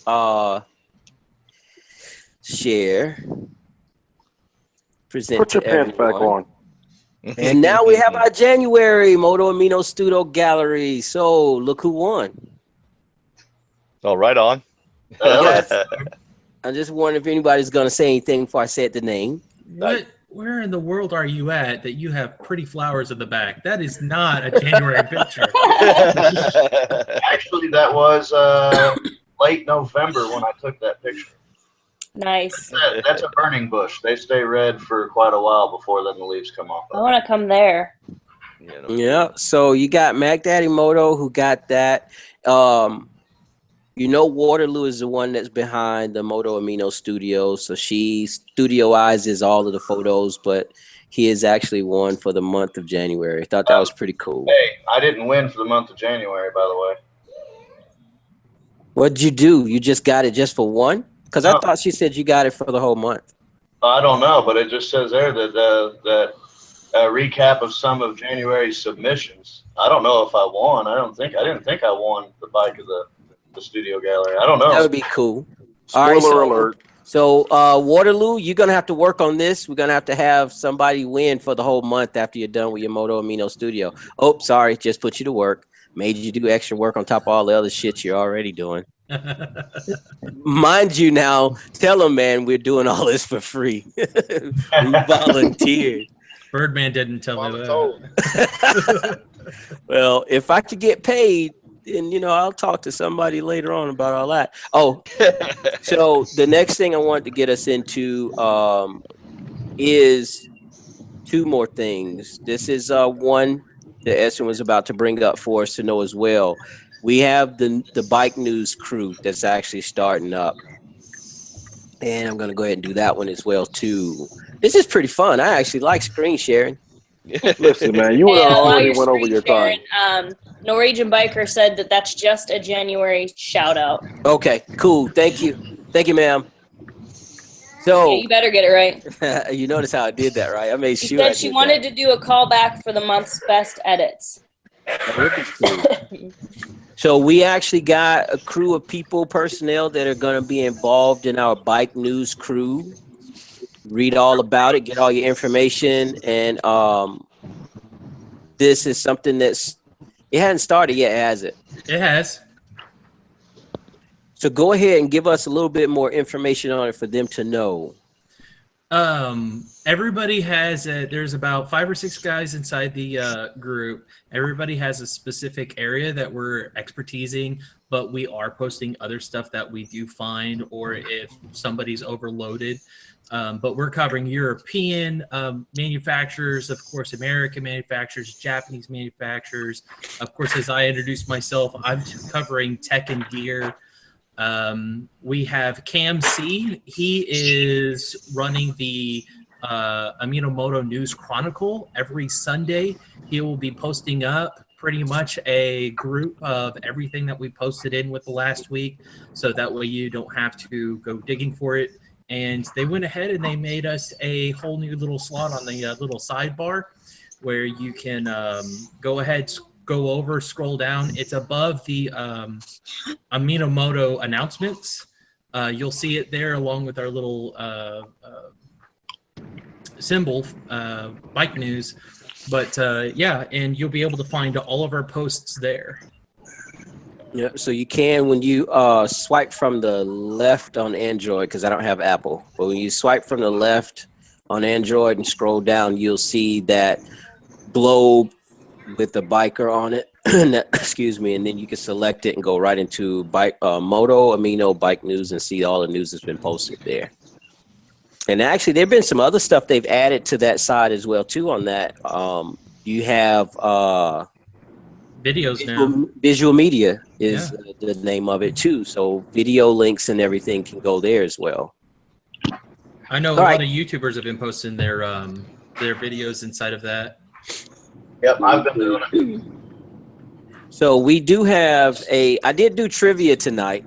Share. Present
Put your
to
pants back
everyone.
on.
And now we have our January Moto Amino Studio Gallery. So look who won.
Oh, right on.
Yes. I just wonder if anybody's gonna say anything before I said the name.
Where in the world are you at that you have pretty flowers in the back? That is not a January picture.
Actually, that was late November when I took that picture.
Nice.
That's a burning bush. They stay red for quite a while before then the leaves come off.
I want to come there.
Yeah. So you got Mac Daddy Moto who got that. You know, Waterloo is the one that's behind the Moto Amino studio. So she studioizes all of the photos, but he is actually won for the month of January. I thought that was pretty cool.
Hey, I didn't win for the month of January, by the way.
What'd you do? You just got it just for one? Because I
No.
thought she said you got it for the whole month.
I don't know, but it just says there that that recap of some of January's submissions. I don't know if I won. I didn't think I won the bike of the studio gallery. I don't know.
That would be cool.
Spoiler
All right,
alert.
So Waterloo, you're gonna have to work on this. We're gonna have to have somebody win for the whole month after you're done with your Moto Amino studio. Oh, sorry, just put you to work. Made you do extra work on top of all the other shit you're already doing. Mind you, now tell them, man, we're doing all this for free. We volunteered.
Birdman didn't tell me
Told.
that.
Well, if I could get paid, then I'll talk to somebody later on about all that. Oh, so the next thing I wanted to get us into is two more things. This is one that Esrin was about to bring up for us to know as well. We have the bike news crew that's actually starting up, and I'm going to go ahead and do that one as well too. This is pretty fun. I actually like screen sharing.
Listen, man, you
And while
already
you're
went over
screen
your time.
sharing, Norwegian Biker said that that's just a January shout out.
Okay, cool. Thank you, ma'am.
Yeah,
So
you better get it right.
you notice how I did that, right? I made
She
sure.
said she wanted to do a callback for the month's best edits.
So we actually got a crew of personnel that are going to be involved in our bike news crew. Read all about it, get all your information, and this is something it hasn't started yet, has it?
It has.
So go ahead and give us a little bit more information on it for them to know.
Everybody has there's about 5 or 6 guys inside the group. Everybody has a specific area that we're expertising, but we are posting other stuff that we do find, or if somebody's overloaded. But we're covering European manufacturers, of course, American manufacturers, Japanese manufacturers. Of course, as I introduced myself, I'm covering tech and gear. We have Cam C. He is running the Amino Moto News Chronicle every Sunday. He will be posting up pretty much a group of everything that we posted in with the last week, so that way you don't have to go digging for it. And they went ahead and they made us a whole new little slot on the little sidebar where you can go ahead, go over, scroll down. It's above the Amino Moto announcements. You'll see it there along with our little symbol, bike news. But yeah, and you'll be able to find all of our posts there.
Yeah, so you can, when you swipe from the left on Android, because I don't have Apple, but when you swipe from the left on Android and scroll down, you'll see that globe with the biker on it. Excuse me, and then you can select it and go right into Moto Amino Bike News and see all the news that's been posted there. And actually, there've been some other stuff they've added to that side as well too. On that, you have
Videos now.
Visual Media is the name of it too. So video links and everything can go there as well.
I know a lot of YouTubers have been posting their videos inside of that.
Yep, I've been doing it.
So we do have I did do trivia tonight.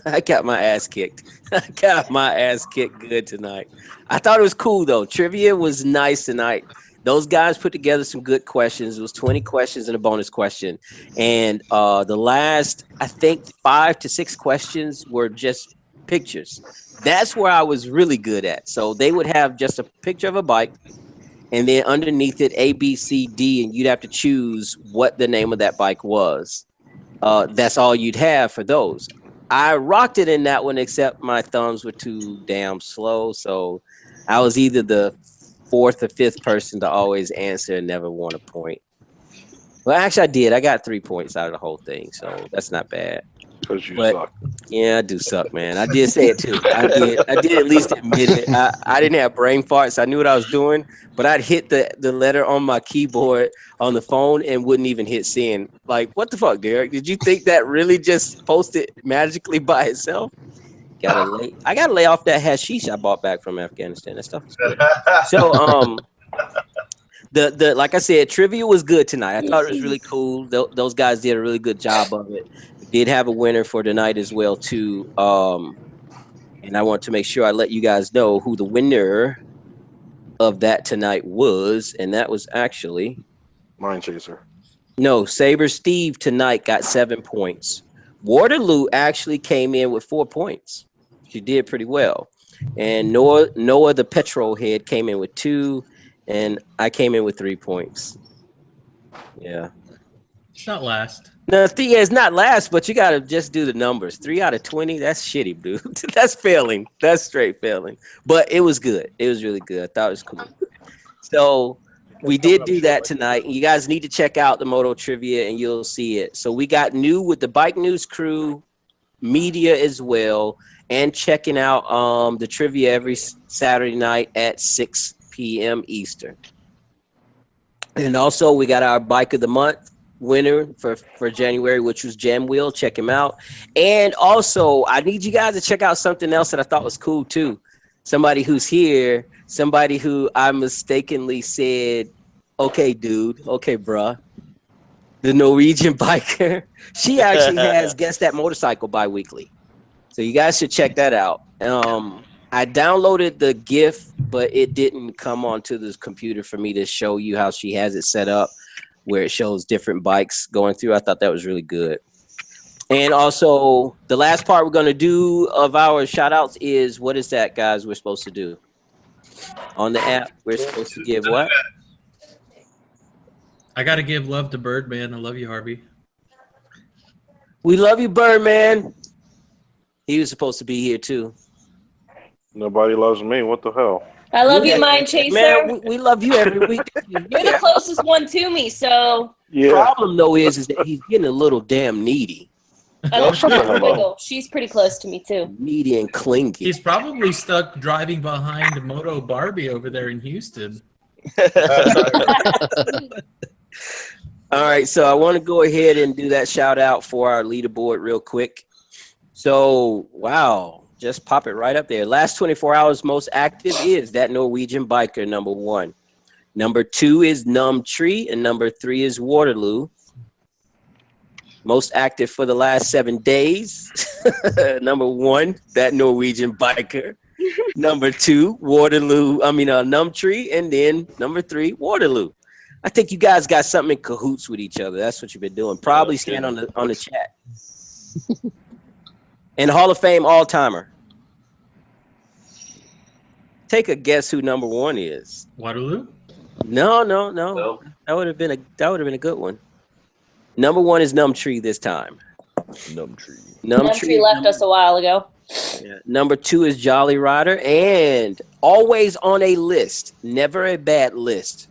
I got my ass kicked. I got my ass kicked good tonight. I thought it was cool though. Trivia was nice tonight. Those guys put together some good questions. It was 20 questions and a bonus question. And the last, I think 5 to 6 questions were just pictures. That's where I was really good at. So they would have just a picture of a bike and then underneath it A, B, C, D, and you'd have to choose what the name of that bike was. That's all you'd have for those. I rocked it in that one, except my thumbs were too damn slow. So I was either the 4th or 5th person to always answer and never won a point. Well, actually, I did. I got 3 points out of the whole thing, so that's not bad.
Because you
But
suck.
yeah, I do suck, man. I did say it too. I did at least admit it. I didn't have brain farts. I knew what I was doing, but I'd hit the letter on my keyboard on the phone and wouldn't even hit send. Like, what the fuck, Derek? Did you think that really just posted magically by itself? I gotta lay off that hashish I bought back from Afghanistan. That stuff is good. So the like I said, trivia was good tonight. I thought it was really cool. Those guys did a really good job of it. We did have a winner for tonight as well too. And I want to make sure I let you guys know who the winner of that tonight was, and that was actually
Mind Chaser.
No, Saber Steve tonight got 7 points. Waterloo actually came in with 4 points. She did pretty well. And Noah the petrol head came in with 2, and I came in with 3 points. Yeah.
It's not last.
No, it's not last, but you gotta just do the numbers. 3 out of 20, that's shitty, dude. That's failing. That's straight failing. But it was good. It was really good. I thought it was cool. So we did do that tonight. You guys need to check out the Moto Trivia and you'll see it. So we got new with the Bike News crew, media as well, and checking out the trivia every Saturday night at 6 p.m. Eastern. And also we got our Bike of the Month winner for January, which was Jam Wheel. Check him out. And also I need you guys to check out something else that I thought was cool too. Somebody who's here, somebody who I mistakenly said, okay, dude, okay, bruh. The Norwegian biker. She actually has Guess That Motorcycle bi-weekly. So you guys should check that out. I downloaded the GIF, but it didn't come onto the computer for me to show you how she has it set up, where it shows different bikes going through. I thought that was really good. And also, the last part we're going to do of our shout outs is, what is that, guys, we're supposed to do? On the app, we're supposed to give what?
I got to give love to Birdman. I love you, Harvey.
We love you, Birdman. He was supposed to be here, too.
Nobody loves me. What the hell?
I love you, Mind Chaser.
Man, we love you every week.
You're the closest one to me, so.
The problem, though, is that he's getting a little damn needy.
I love Squiggle. She's pretty close to me, too.
Needy and clingy.
He's probably stuck driving behind Moto Barbie over there in Houston.
All right, so I want to go ahead and do that shout out for our leaderboard real quick. So, wow. Just pop it right up there. Last 24 hours most active is that Norwegian biker, number 1. Number 2 is Numb Tree, and number 3 is Waterloo. Most active for the last 7 days. Number 1, that Norwegian biker. Number 2, Numb Tree, and then number 3, Waterloo. I think you guys got something in cahoots with each other. That's what you've been doing. Probably stand on the chat. And Hall of Fame all-timer. Take a guess who number 1 is.
Waterloo?
No. That would have been a good one. Number 1 is Numb Tree this time.
Numb Tree.
Numb Tree left us a while ago.
Yeah. Number 2 is Jolly Rider, and always on a list. Never a bad list.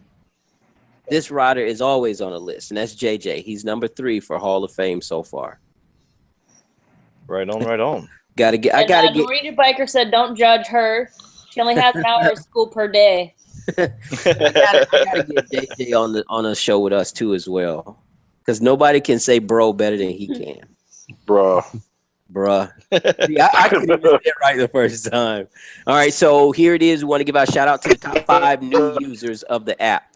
This rider is always on a list, and that's JJ. He's number 3 for Hall of Fame so far.
Right on, right on.
I gotta get.
Norwegian biker said, "Don't judge her. She only has an hour of school per day."
I gotta get JJ on a show with us too as well, because nobody can say bro better than he can.
Bruh.
See, I couldn't even say it right the first time. All right, so here it is. We want to give our shout out to the top 5 new users of the app.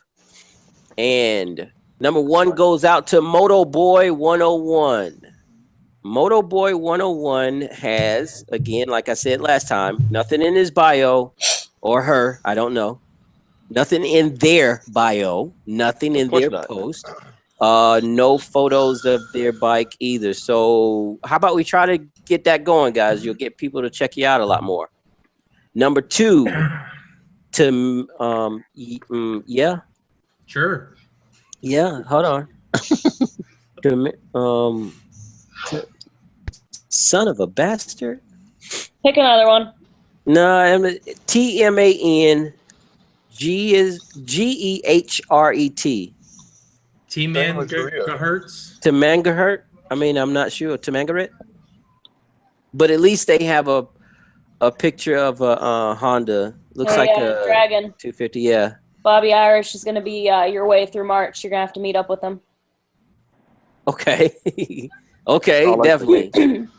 And number 1 goes out to Moto Boy 101. Moto Boy 101 has, again, like I said last time, nothing in his bio or her, I don't know. Nothing in their bio, nothing in their post. No photos of their bike either. So how about we try to get that going, guys? You'll get people to check you out a lot more. Number 2, to yeah.
Sure.
Yeah, hold on. Son of a bastard.
Pick another one.
No, TMAN GEHRET.
T-Man-Hertz.
Temangahert. I mean, I'm not sure. Temangahert. But at least they have a picture of a Honda. Looks like a
Dragon
250. Yeah.
Bobby Irish is going to be your way through March. You're going to have to meet up with him.
Okay. Okay,
I like
definitely.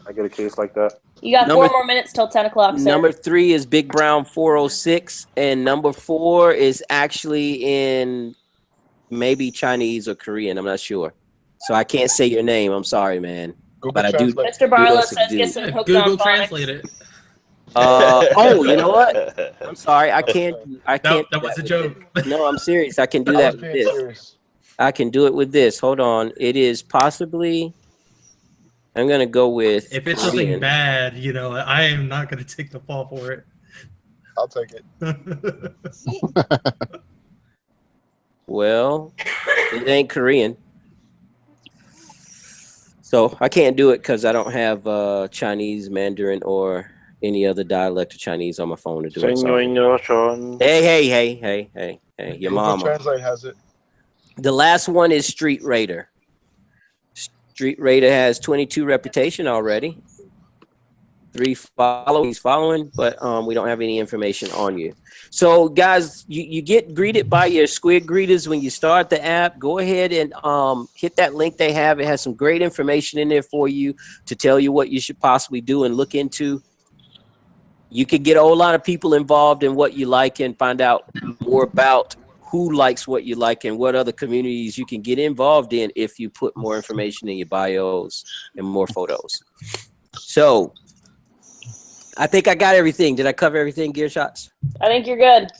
I get a case like that.
You got 4 more minutes till 10 o'clock, sir.
Number 3 is Big Brown 406, and number 4 is actually in maybe Chinese or Korean. I'm not sure, so I can't say your name. I'm sorry, man.
Google Translate.
Mr. Barlow says get some hooked
Google
on
Translate it.
Oh, you know what? I'm sorry. I can't.
That was a joke.
No, I'm serious. I can do that with this. I can do it with this. Hold on. It is possibly. I'm gonna go with.
If it's something bad, you know, I am not gonna take the fall for it.
I'll take it.
Well, it ain't Korean, so I can't do it because I don't have Chinese, Mandarin, or any other dialect of Chinese on my phone to do it. So. Hey! Your mama.
Google Translate has it.
The last one is Street Raider. Street Raider has 22 reputation already. 3 followers following, but we don't have any information on you. So guys, you get greeted by your squid greeters when you start the app. Go ahead and hit that link they have. It has some great information in there for you to tell you what you should possibly do and look into. You could get a whole lot of people involved in what you like and find out more about who likes what you like and what other communities you can get involved in if you put more information in your bios and more photos. So I think I got everything. Did I cover everything, Gear Shots?
I think you're good.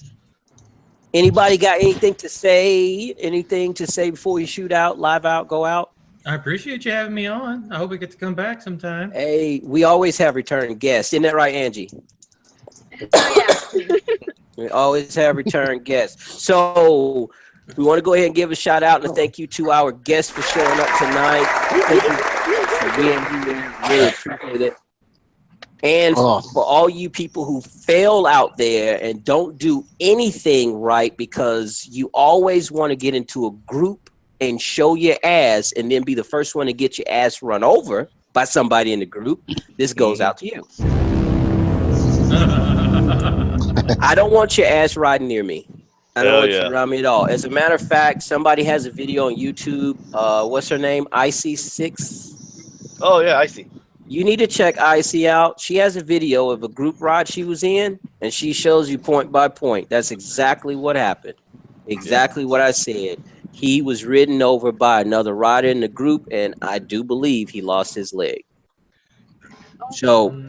Anybody got anything to say? Anything to say before we shoot out, live out, go out?
I appreciate you having me on. I hope we get to come back sometime.
Hey, we always have return guests. Isn't that right, Angie? We always have return guests. So we want to go ahead and give a shout out and thank you to our guests for showing up tonight. Thank you for being here. Really appreciate it. And for all you people who fail out there and don't do anything right because you always want to get into a group and show your ass and then be the first one to get your ass run over by somebody in the group, this goes out to you. I don't want your ass riding near me. I don't want you around me at all. As a matter of fact, somebody has a video on YouTube. What's her name? Icy6.
Oh, yeah, Icy.
You need to check Icy out. She has a video of a group ride she was in, and she shows you point by point. That's exactly what happened. Exactly what I said. He was ridden over by another rider in the group, and I do believe he lost his leg. So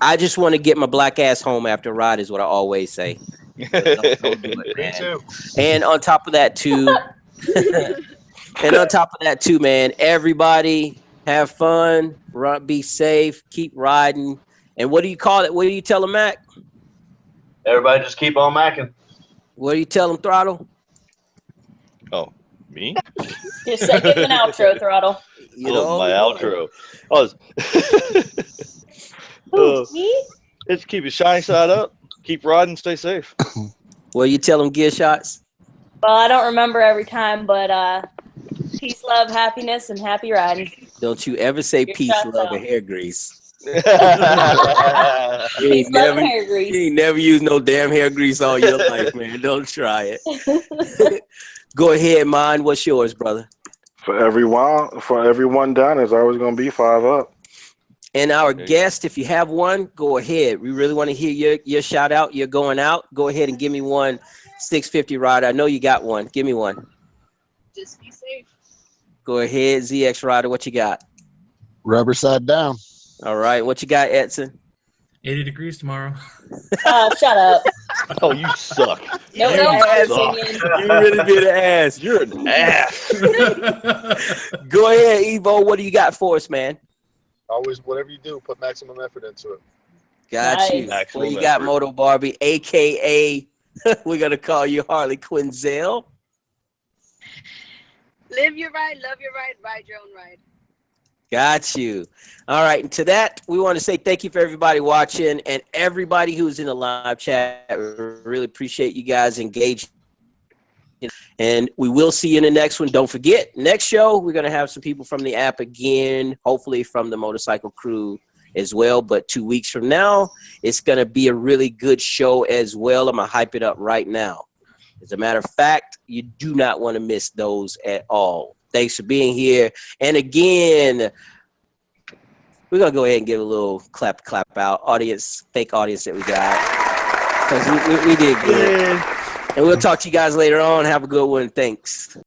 I just want to get my black ass home after a ride is what I always say. Don't do it, man. And on top of that too, man, everybody have fun, be safe, keep riding. And what do you call it? What do you tell them, Mac?
Everybody just keep on macking.
What do you tell them, Throttle?
Oh, me?
Just say, give an outro, Throttle.
You know,
my outro.
Me?
It's keep your shiny side up, keep riding, stay safe.
What do you tell them, Gear Shots?
Well, I don't remember every time, but peace, love, happiness, and happy riding.
Don't you ever say peace, love, and hair grease.
Peace, love, and hair grease.
You ain't never used no damn hair grease all your life, man. Don't try it. Go ahead, mine. What's yours, brother?
For everyone down, there's always going to be 5 up.
And our guest, if you have one, go ahead. We really want to hear your shout out. You're going out. Go ahead and give me one 650 rider. I know you got one. Give me one.
just be safe.
Go ahead, ZX Rider. What you got?
Rubber side down.
All right. What you got, Edson?
80 degrees tomorrow.
Shut up.
Oh, you suck.
No,
You
no,
ass.
opinion.
You really be the ass.
You're an ass.
Go ahead, Evo. What do you got for us, man?
Always, whatever you do, put maximum effort into it.
Got
Nice.
you.
Maximum
What you got,
effort.
Moto Barbie, a.k.a. we're going to call you Harley Quinzel.
Live your ride, love your ride, ride your own ride.
Got you. All right. And to that, we want to say thank you for everybody watching and everybody who's in the live chat. We really appreciate you guys engaging. And we will see you in the next one. Don't forget, next show, we're going to have some people from the app again, hopefully from the motorcycle crew as well. But 2 weeks from now, it's going to be a really good show as well. I'm going to hype it up right now. As a matter of fact, you do not want to miss those at all. Thanks for being here. And again, we're going to go ahead and give a little clap out. Audience, fake audience that we got. Because we did good. And we'll talk to you guys later on. Have a good one. Thanks.